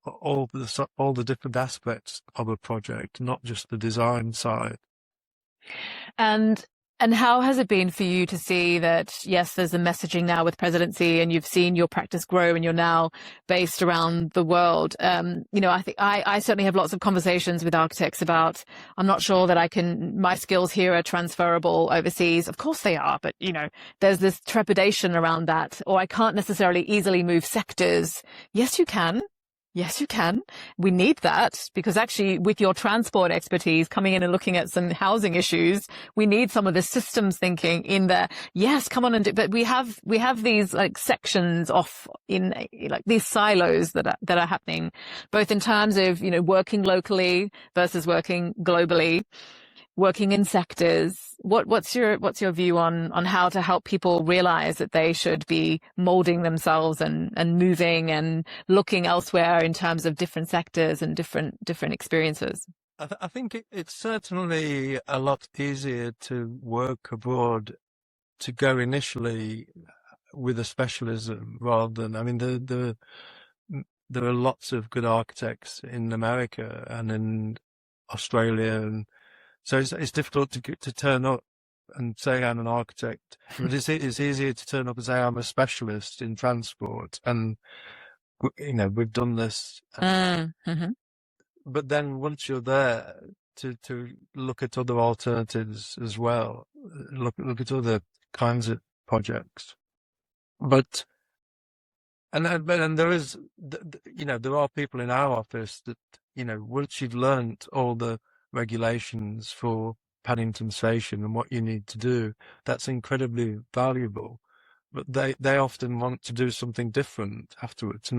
all the different aspects of a project, not just the design side. And how has it been for you to see that, yes, there's a messaging now with presidency and you've seen your practice grow and you're now based around the world? I think I certainly have lots of conversations with architects about, I'm not sure that my skills here are transferable overseas. Of course they are, but there's this trepidation around that, or I can't necessarily easily move sectors. Yes, you can. Yes, you can. We need that because actually with your transport expertise coming in and looking at some housing issues, we need some of the systems thinking in there. Yes, come on and do, but we have these like sections off in like these silos that are happening, both in terms of, working locally versus working globally, working in sectors. What's your view on how to help people realize that they should be molding themselves and moving and looking elsewhere in terms of different sectors and different experiences? I think it's certainly a lot easier to work abroad, to go initially with a specialism rather than, there are lots of good architects in America and in Australia, and so it's difficult to turn up and say I'm an architect, but it's easier to turn up and say I'm a specialist in transport, and we've done this. Mm-hmm. But then once you're there, to look at other alternatives as well, look at other kinds of projects. But there is, there are people in our office that, once you've learned all the regulations for Paddington Station and what you need to do, that's incredibly valuable. But they often want to do something different afterwards.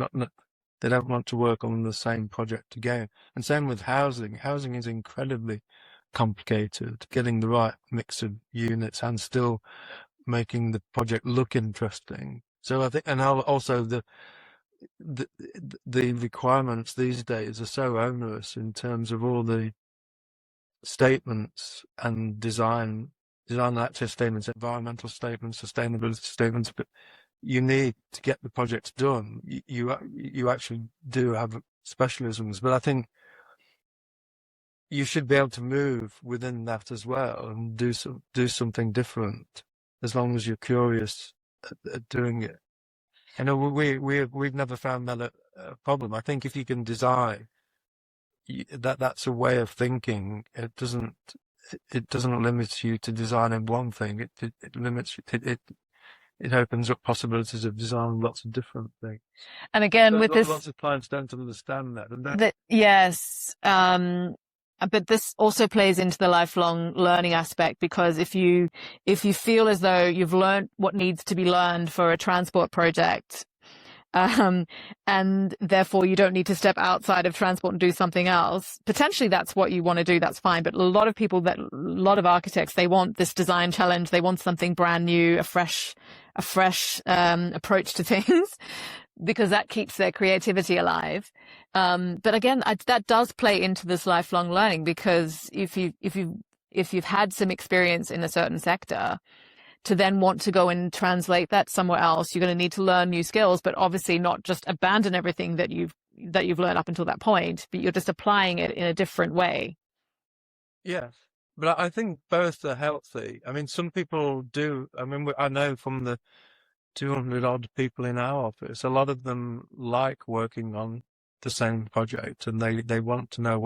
They don't want to work on the same project again. And same with housing. Housing is incredibly complicated, getting the right mix of units and still making the project look interesting. So I think, and also the requirements these days are so onerous in terms of all the statements and design and access statements, environmental statements, sustainability statements, but you need to get the projects done. You actually do have specialisms, but I think you should be able to move within that as well and do something different, as long as you're curious at doing it. We've never found that a problem. I think if you can design, that's a way of thinking. It doesn't limit you to designing one thing. It limits it opens up possibilities of designing lots of different things. And again, with this, lots of clients don't understand that. Yes. But this also plays into the lifelong learning aspect, because if you feel as though you've learned what needs to be learned for a transport project, and therefore you don't need to step outside of transport and do something else, potentially that's what you want to do, that's fine. But a lot of architects, they want this design challenge, they want something brand new, a fresh approach to things, because that keeps their creativity alive. But again, that does play into this lifelong learning, because if you've had some experience in a certain sector, to then want to go and translate that somewhere else. You're going to need to learn new skills, but obviously not just abandon everything that you've learned up until that point, but you're just applying it in a different way. Yes. But I think both are healthy. I mean, some people do. I mean, I know from the 200 odd people in our office, a lot of them like working on the same project, and they want to know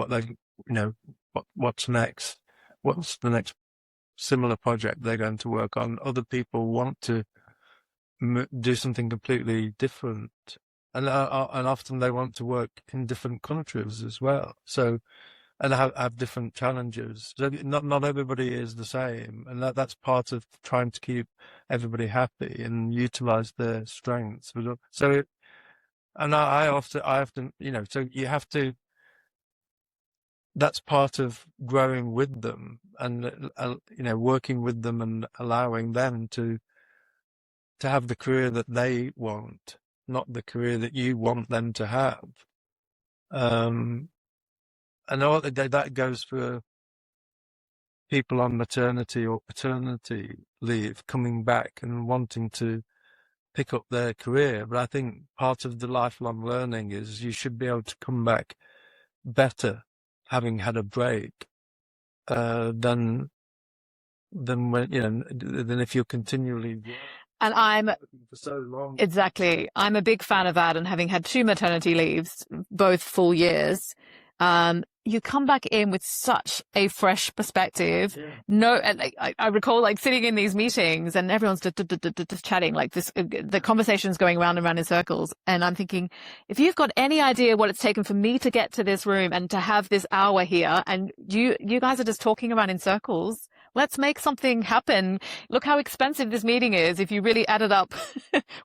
what's next, what's the next similar project they're going to work on. Other people want to do something completely different, and often they want to work in different countries as well. So, and have different challenges. So not everybody is the same, and that's part of trying to keep everybody happy and utilize their strengths. So, and I often, so you have to. That's part of growing with them, and working with them and allowing them to have the career that they want, not the career that you want them to have. And all that goes for people on maternity or paternity leave coming back and wanting to pick up their career. But I think part of the lifelong learning is you should be able to come back better having had a break than if you're continually and I'm for so long. Exactly. I'm a big fan of that, and having had 2 maternity leaves, both full years, you come back in with such a fresh perspective. Yeah. No, and I recall like sitting in these meetings and everyone's just chatting like this, the conversation's going round and round in circles. And I'm thinking, if you've got any idea what it's taken for me to get to this room and to have this hour here, and you guys are just talking around in circles, let's make something happen. Look how expensive this meeting is. If you really added up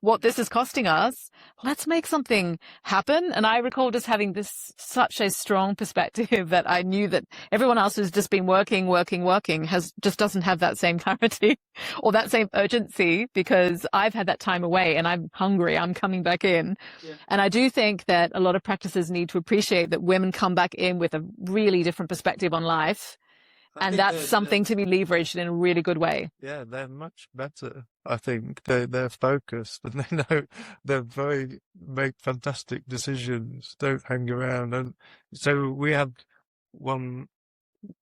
what this is costing us, let's make something happen. And I recall just having such a strong perspective that I knew that everyone else who's just been working just doesn't have that same clarity or that same urgency, because I've had that time away and I'm hungry. I'm coming back in. Yeah. And I do think that a lot of practices need to appreciate that women come back in with a really different perspective on life. And that's something to be leveraged in a really good way. Yeah, they're much better. I think they're focused, and they know make fantastic decisions. Don't hang around. And so we had one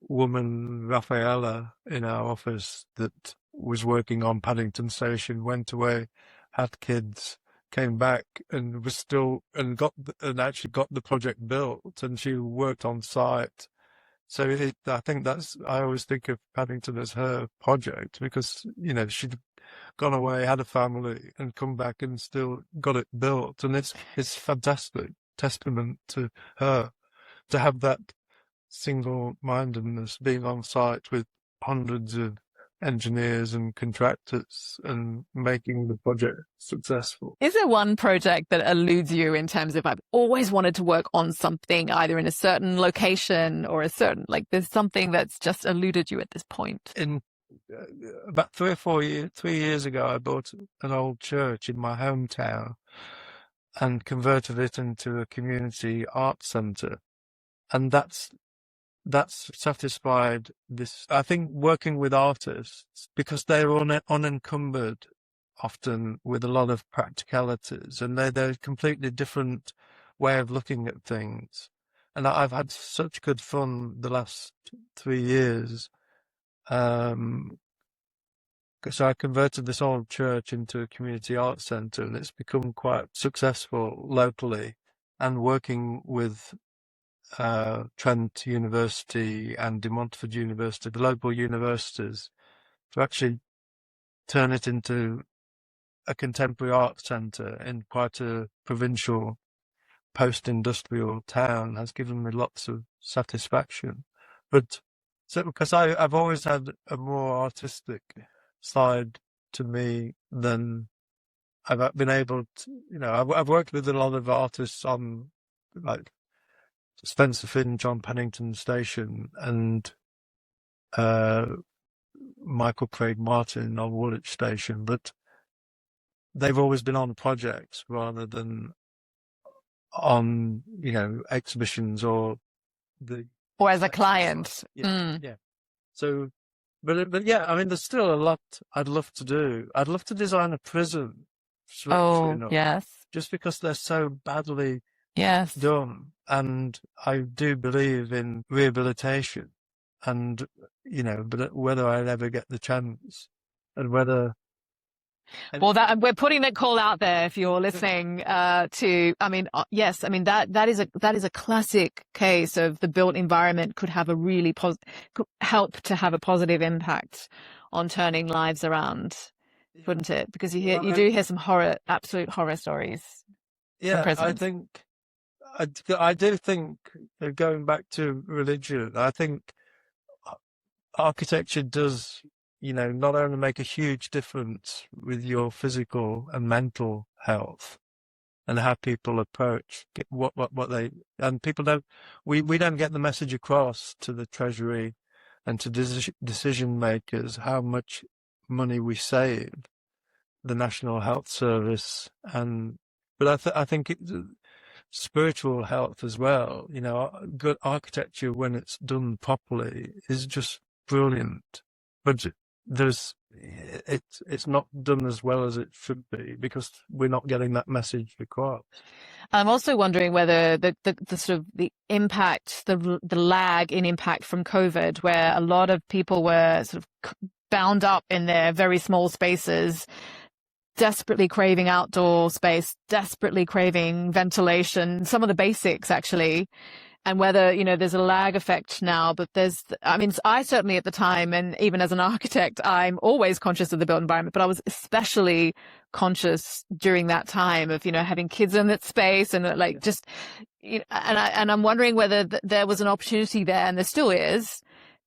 woman, Rafaela, in our office that was working on Paddington Station. Went away, had kids, came back, and was still actually got the project built, and she worked on site. So I think I always think of Paddington as her project, because, she'd gone away, had a family, and come back and still got it built. And it's fantastic testament to her to have that single-mindedness, being on site with hundreds of engineers and contractors and making the project successful. Is there one project that eludes you in terms of I've always wanted to work on something either in a certain location or there's something that's just eluded you at this point? In about 3 years ago, I bought an old church in my hometown and converted it into a community arts centre, and that's satisfied this. I think working with artists, because they're unencumbered often with a lot of practicalities, and they're a completely different way of looking at things. And I've had such good fun the last 3 years. So I converted this old church into a community arts centre, and it's become quite successful locally, and working with Trent University and De Montfort University, the local universities, to actually turn it into a contemporary art centre in quite a provincial post-industrial town has given me lots of satisfaction. But because I've always had a more artistic side to me than I've been able to, I've worked with a lot of artists on like Spencer Finch on Paddington Station and Michael Craig Martin on Woolwich Station, but they've always been on projects rather than on, exhibitions or as a client. Yeah. So But yeah, I mean, there's still a lot I'd love to do. I'd love to design a prison structure, Oh, yes. just because they're so badly Yes. done. And I do believe in rehabilitation, and but whether I'd ever get the chance, and whether. Well, that we're putting that call out there if you're listening to. I mean, yes, I mean that is a classic case of the built environment could have a really could help to have a positive impact on turning lives around, wouldn't it? Because you do hear some absolute horror stories from prisons. I do think, going back to religion, I think architecture does, not only make a huge difference with your physical and mental health and how people approach what they, and people don't, we don't get the message across to the Treasury and to decision makers how much money we save, the National Health Service, but I think spiritual health as well. Good architecture, when it's done properly, is just brilliant. But it's not done as well as it should be because we're not getting that message across. I'm also wondering whether the sort of the impact, the lag in impact from COVID, where a lot of people were sort of bound up in their very small spaces, desperately craving outdoor space, desperately craving ventilation, some of the basics actually, and whether, there's a lag effect now, but I certainly at the time, and even as an architect, I'm always conscious of the built environment, but I was especially conscious during that time of, having kids in that space and and I'm wondering whether there was an opportunity there, and there still is,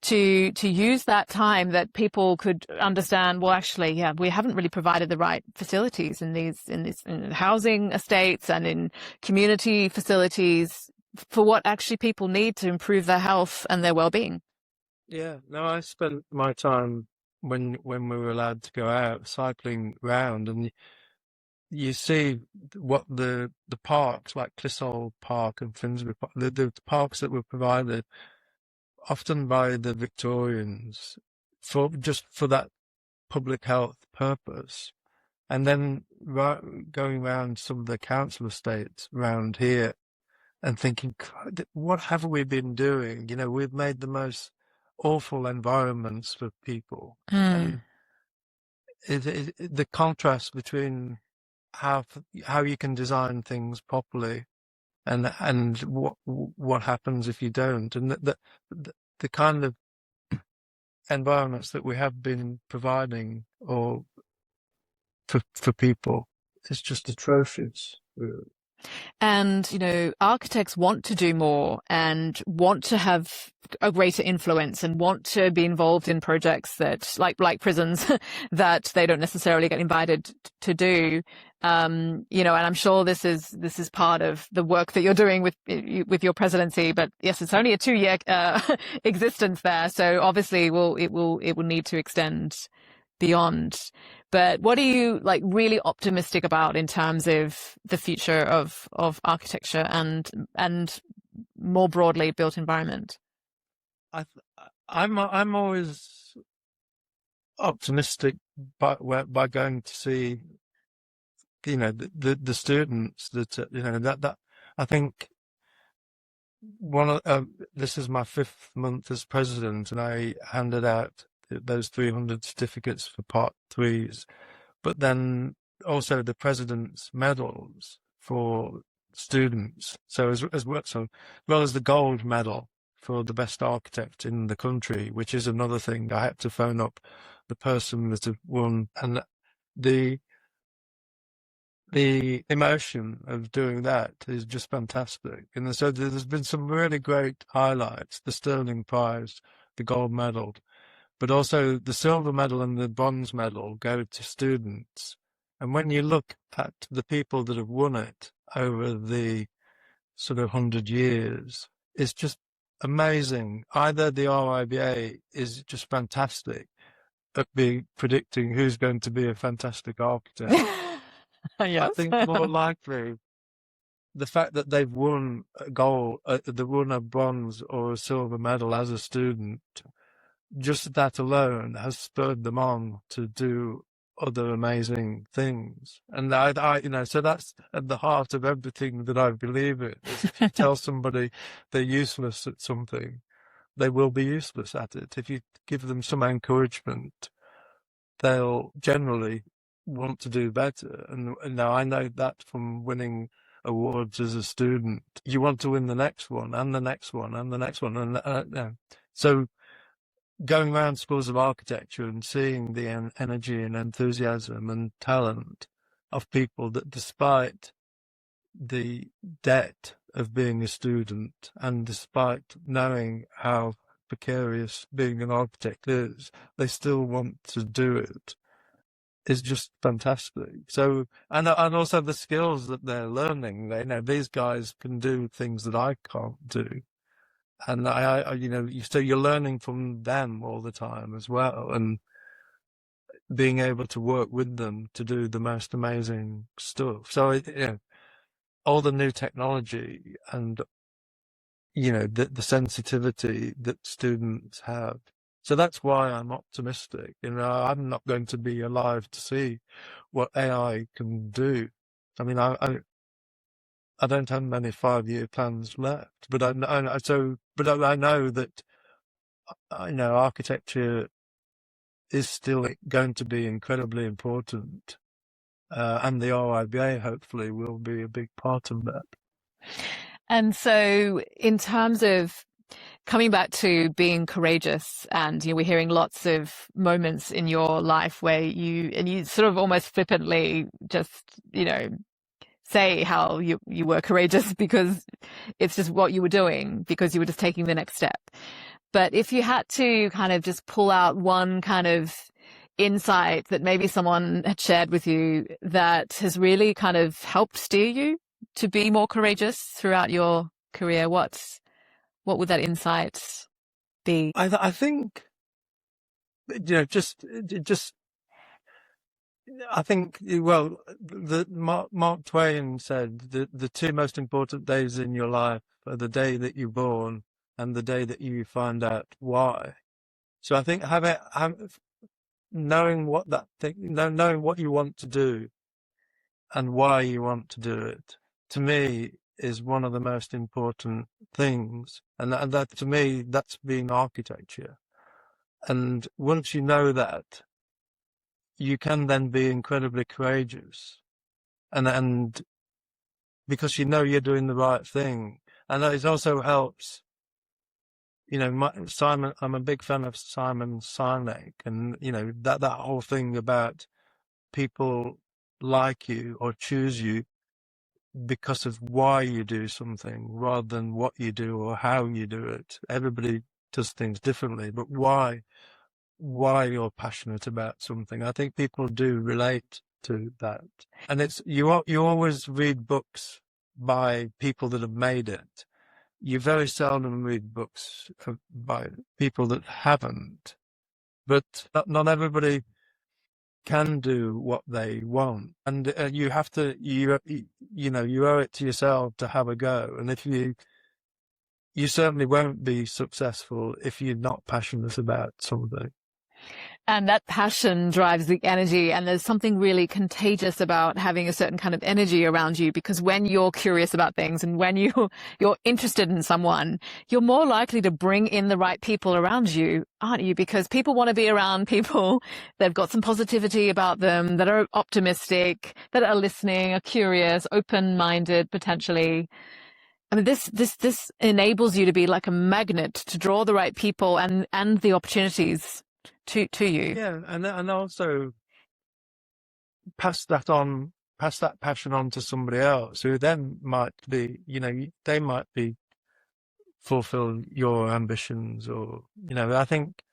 to use that time that people could understand, well, actually, yeah, we haven't really provided the right facilities in housing estates and in community facilities for what actually people need to improve their health and their well-being. Yeah, no, I spent my time when we were allowed to go out cycling round, and you see what the parks like Clissold Park and Finsbury Park, the parks that were provided often by the Victorians for that public health purpose. And then going around some of the council estates around here and thinking, God, what have we been doing? We've made the most awful environments for people. And the contrast between how you can design things properly and what happens if you don't, and the kind of environments that we have been providing or for people is just atrocious, really. And, architects want to do more and want to have a greater influence and want to be involved in projects that, like prisons, that they don't necessarily get invited to do. And I'm sure this is part of the work that you're doing with your presidency. But yes, it's only a 2-year existence there, so obviously it will need to extend beyond. But what are you really optimistic about in terms of the future of architecture and more broadly built environment? I'm always optimistic by going to see the students that I think this is my 5th month as president, and I handed out those 300 certificates for Part 3s, but then also the President's medals for students. So as well as the gold medal for the best architect in the country, which is another thing. I had to phone up the person that had won, and the emotion of doing that is just fantastic. And so there's been some really great highlights: the Sterling Prize, the gold medal, but also the silver medal and the bronze medal go to students. And when you look at the people that have won it over the sort of 100 years, it's just amazing. Either the RIBA is just fantastic at predicting who's going to be a fantastic architect. Yes. I think more likely the fact that they've won a gold, they won a bronze or a silver medal as a student just that alone has spurred them on to do other amazing things. And so that's at the heart of everything that I believe in, is if you tell somebody they're useless at something, they will be useless at it. If you give them some encouragement, they'll generally want to do better. And now I know that from winning awards as a student, you want to win the next one and the next one and the next one. And so going around schools of architecture and seeing the energy and enthusiasm and talent of people that, despite the debt of being a student and despite knowing how precarious being an architect is, they still want to do it, is just fantastic. So, and also the skills that they're learning, these guys can do things that I can't do. And so you're learning from them all the time as well, and being able to work with them to do the most amazing stuff. So, all the new technology and, the sensitivity that students have. So that's why I'm optimistic. I'm not going to be alive to see what AI can do. I mean, I don't have many 5-year plans left, but I know that architecture is still going to be incredibly important, and the RIBA hopefully will be a big part of that. And so, in terms of coming back to being courageous, and we're hearing lots of moments in your life where you sort of almost flippantly just say how you were courageous because it's just what you were doing, because you were just taking the next step. But if you had to kind of just pull out one kind of insight that maybe someone had shared with you that has really kind of helped steer you to be more courageous throughout your career, what would that insight be? I think, I think, well, Mark Twain said the two most important days in your life are the day that you're born and the day that you find out why. So I think knowing knowing what you want to do and why you want to do it, to me, is one of the most important things. And that to me, that's being architecture. And once you know that, you can then be incredibly courageous, and because you're doing the right thing. And it also helps, Simon, I'm a big fan of Simon Sinek, and that whole thing about people like you or choose you because of why you do something rather than what you do or how you do it. Everybody does things differently, but why you're passionate about something, I think people do relate to that. And it's you always read books by people that have made it. You very seldom read books by people that haven't. But not everybody can do what they want, and you have to you owe it to yourself to have a go. And if you certainly won't be successful if you're not passionate about something. And that passion drives the energy. And there's something really contagious about having a certain kind of energy around you, because when you're curious about things and when you're interested in someone, you're more likely to bring in the right people around you, aren't you? Because people want to be around people that've got some positivity about them, that are optimistic, that are listening, are curious, open-minded, potentially. I mean, this enables you to be like a magnet to draw the right people and the opportunities to you. Yeah, and also pass that passion on to somebody else who then might be, they might be fulfill your ambitions, or I think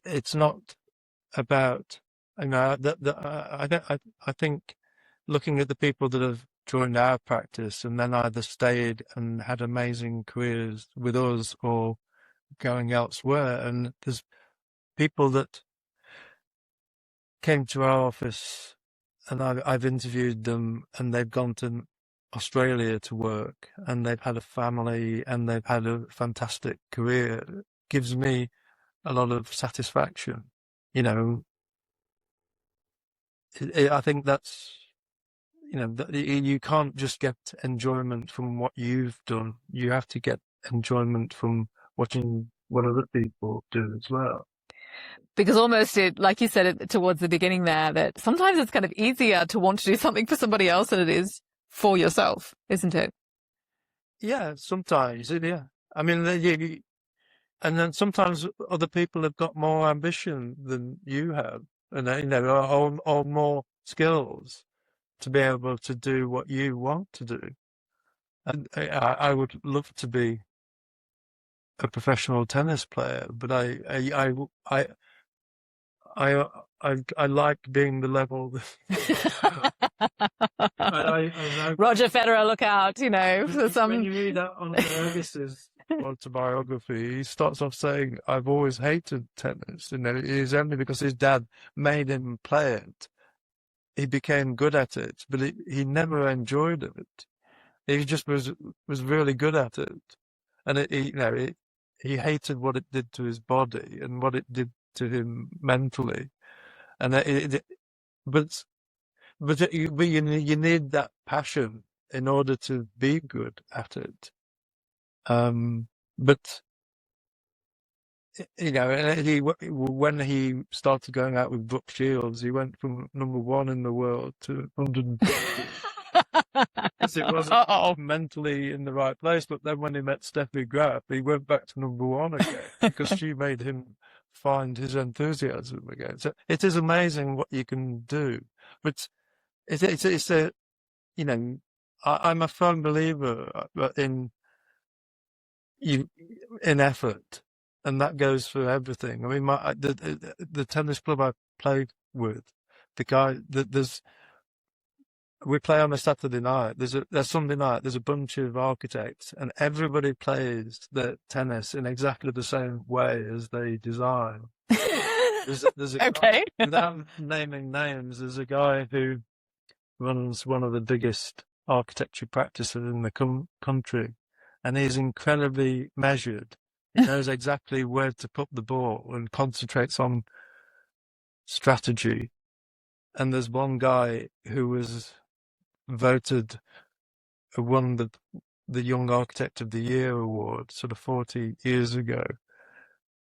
it's not about I think looking at the people that have joined our practice and then either stayed and had amazing careers with us or going elsewhere, and there's people that came to our office and I've interviewed them, and they've gone to Australia to work, and they've had a family and they've had a fantastic career. It gives me a lot of satisfaction. You know, I think that's, you know, you can't just get enjoyment from what you've done. You have to get enjoyment from watching what other people do as well. Because almost it, like you said it towards the beginning there, that sometimes it's kind of easier to want to do something for somebody else than it is for yourself, isn't it? Yeah, sometimes, yeah. I mean, and then sometimes other people have got more ambition than you have, and you know, or more skills to be able to do what you want to do. And I would love to be a professional tennis player, but I, I like being the level. Roger Federer, look out, you know, for some. When you read that on Fergus's autobiography, he starts off saying, "I've always hated tennis," and it is only because his dad made him play it. He became good at it, but he never enjoyed it. He just was really good at it, and he hated what it did to his body and what it did to him mentally, and but you need that passion in order to be good at it. But you know, when he started going out with Brooke Shields, he went from number 1 in the world to 150. Because it wasn't mentally in the right place. But then when he met Steffi Graf, he went back to number 1 again because she made him find his enthusiasm again. So it is amazing what you can do. But it's a, you know, I'm a firm believer in effort, and that goes for everything. I mean, the tennis club I played with, the guy that we play on a Saturday night. There's Sunday night. There's a bunch of architects, and everybody plays the tennis in exactly the same way as they design. There's a Okay. guy, without naming names, there's a guy who runs one of the biggest architecture practices in the country, and he's incredibly measured. He knows exactly where to put the ball and concentrates on strategy. And there's one guy who was won the Young Architect of the Year award sort of 40 years ago,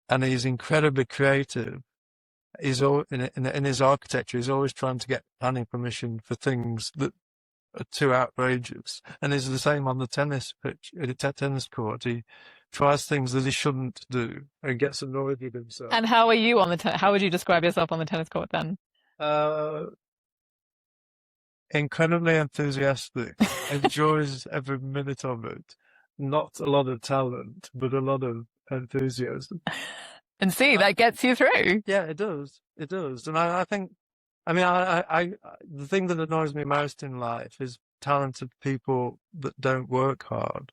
and he's incredibly creative. He's in his architecture, he's always trying to get planning permission for things that are too outrageous. And it's the same on the tennis pitch, tennis court. He tries things that he shouldn't do and gets annoyed with himself. And how are you on how would you describe yourself on the tennis court then? Incredibly enthusiastic, enjoys every minute of it. Not a lot of talent, but a lot of enthusiasm. And see, that gets you through. Yeah, it does. It does. And I think, I mean, the thing that annoys me most in life is talented people that don't work hard.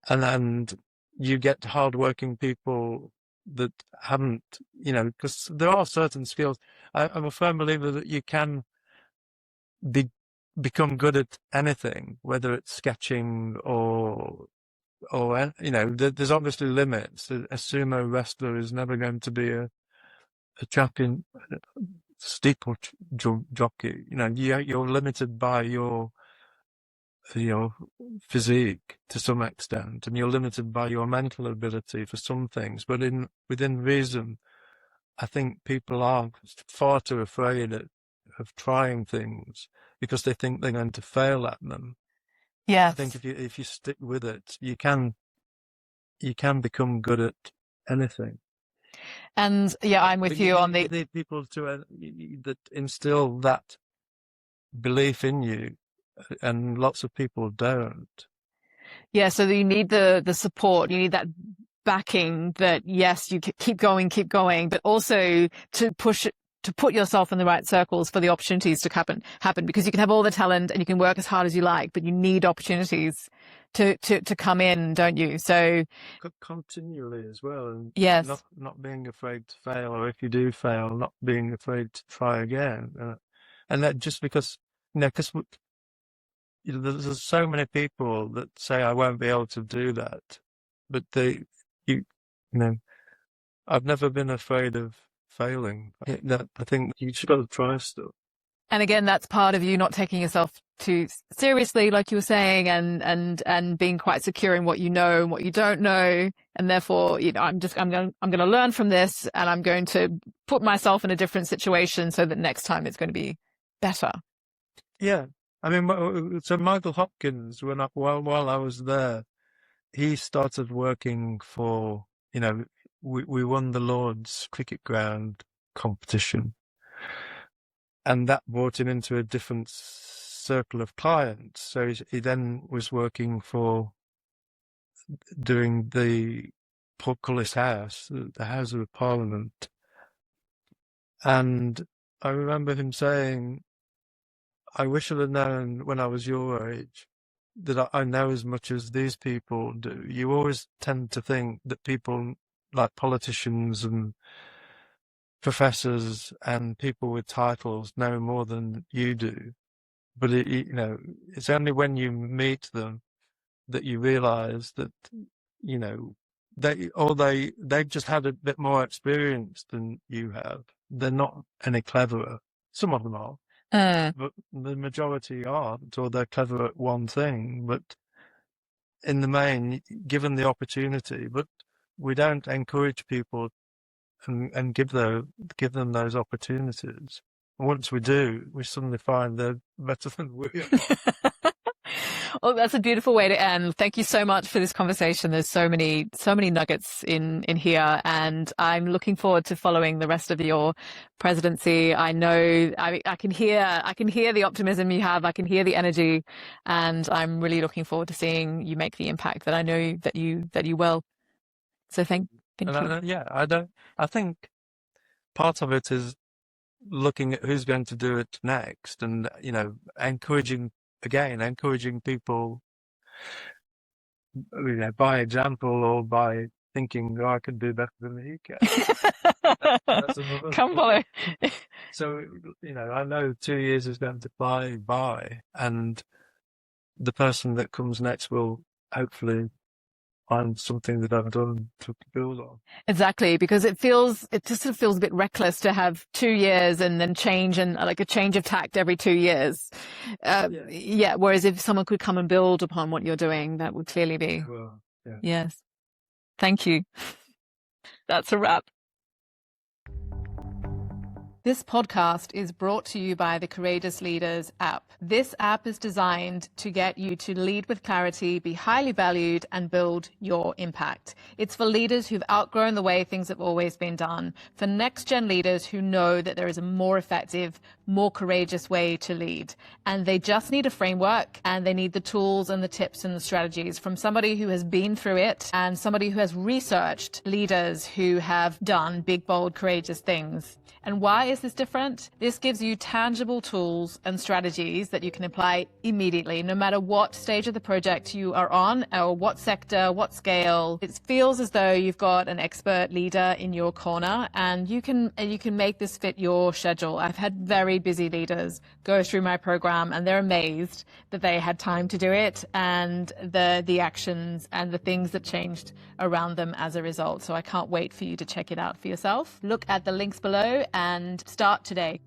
And you get hardworking people that haven't, you know, because there are certain skills. I'm a firm believer that you can become good at anything, whether it's sketching or you know, there's obviously limits. A sumo wrestler is never going to be a champion steeple jockey. You know, you're limited by your physique to some extent, and you're limited by your mental ability for some things. But within reason, I think people are far too afraid of trying things because they think they're going to fail at them. Yes. I think if you stick with it, you can become good at anything. And yeah, I'm with you on the. You need people that instill that belief in you, and lots of people don't. Yeah, so you need the support. You need that backing that, yes, you keep going, but also to put yourself in the right circles for the opportunities to happen, because you can have all the talent and you can work as hard as you like, but you need opportunities to come in, don't you? So continually as well, and yes, not being afraid to fail, or if you do fail, not being afraid to try again, and that just because because there's so many people that say I won't be able to do that, but you know, I've never been afraid of failing. I think you just got to try stuff. And again, that's part of you not taking yourself too seriously, like you were saying, and being quite secure in what you know and what you don't know. And therefore, I'm going to learn from this, and I'm going to put myself in a different situation so that next time it's going to be better. Yeah. I mean, so Michael Hopkins, while I was there, he started working for, we won the Lord's Cricket Ground competition. And that brought him into a different circle of clients. So he then was working for doing the Portcullis House, the House of Parliament. And I remember him saying, I wish I'd have known when I was your age that I know as much as these people do. You always tend to think that people like politicians and professors and people with titles know more than you do, but it's only when you meet them that you realize that they've just had a bit more experience than you have. They're not any cleverer. Some of them are, but the majority aren't, or they're clever at one thing. But in the main, given the opportunity, but we don't encourage people and give them those opportunities. And once we do, we suddenly find they're better than we are. Well, that's a beautiful way to end. Thank you so much for this conversation. There's so many nuggets in here, and I'm looking forward to following the rest of your presidency. I know I can hear the optimism you have. I can hear the energy, and I'm really looking forward to seeing you make the impact that I know that you will. So thank you. I think part of it is looking at who's going to do it next, and encouraging people, by example or by thinking, I could do better than he can. That's another Come follow. So I know 2 years is going to fly by, and the person that comes next will hopefully find something that I've done to build on. Exactly, because it just sort of feels a bit reckless to have 2 years and then change, and like a change of tact every 2 years. Yeah. Whereas if someone could come and build upon what you're doing, that would clearly be. Well, yeah. Yes. Thank you. That's a wrap. This podcast is brought to you by the Courageous Leaders app. This app is designed to get you to lead with clarity, be highly valued, and build your impact. It's for leaders who've outgrown the way things have always been done, for next-gen leaders who know that there is a more effective, more courageous way to lead. And they just need a framework, and they need the tools and the tips and the strategies from somebody who has been through it and somebody who has researched leaders who have done big, bold, courageous things. And why is this different? This gives you tangible tools and strategies that you can apply immediately, no matter what stage of the project you are on or what sector, what scale. It feels as though you've got an expert leader in your corner, and you can make this fit your schedule. I've had very busy leaders go through my program, and they're amazed that they had time to do it, and the actions and the things that changed around them as a result. So I can't wait for you to check it out for yourself. Look at the links below and start today.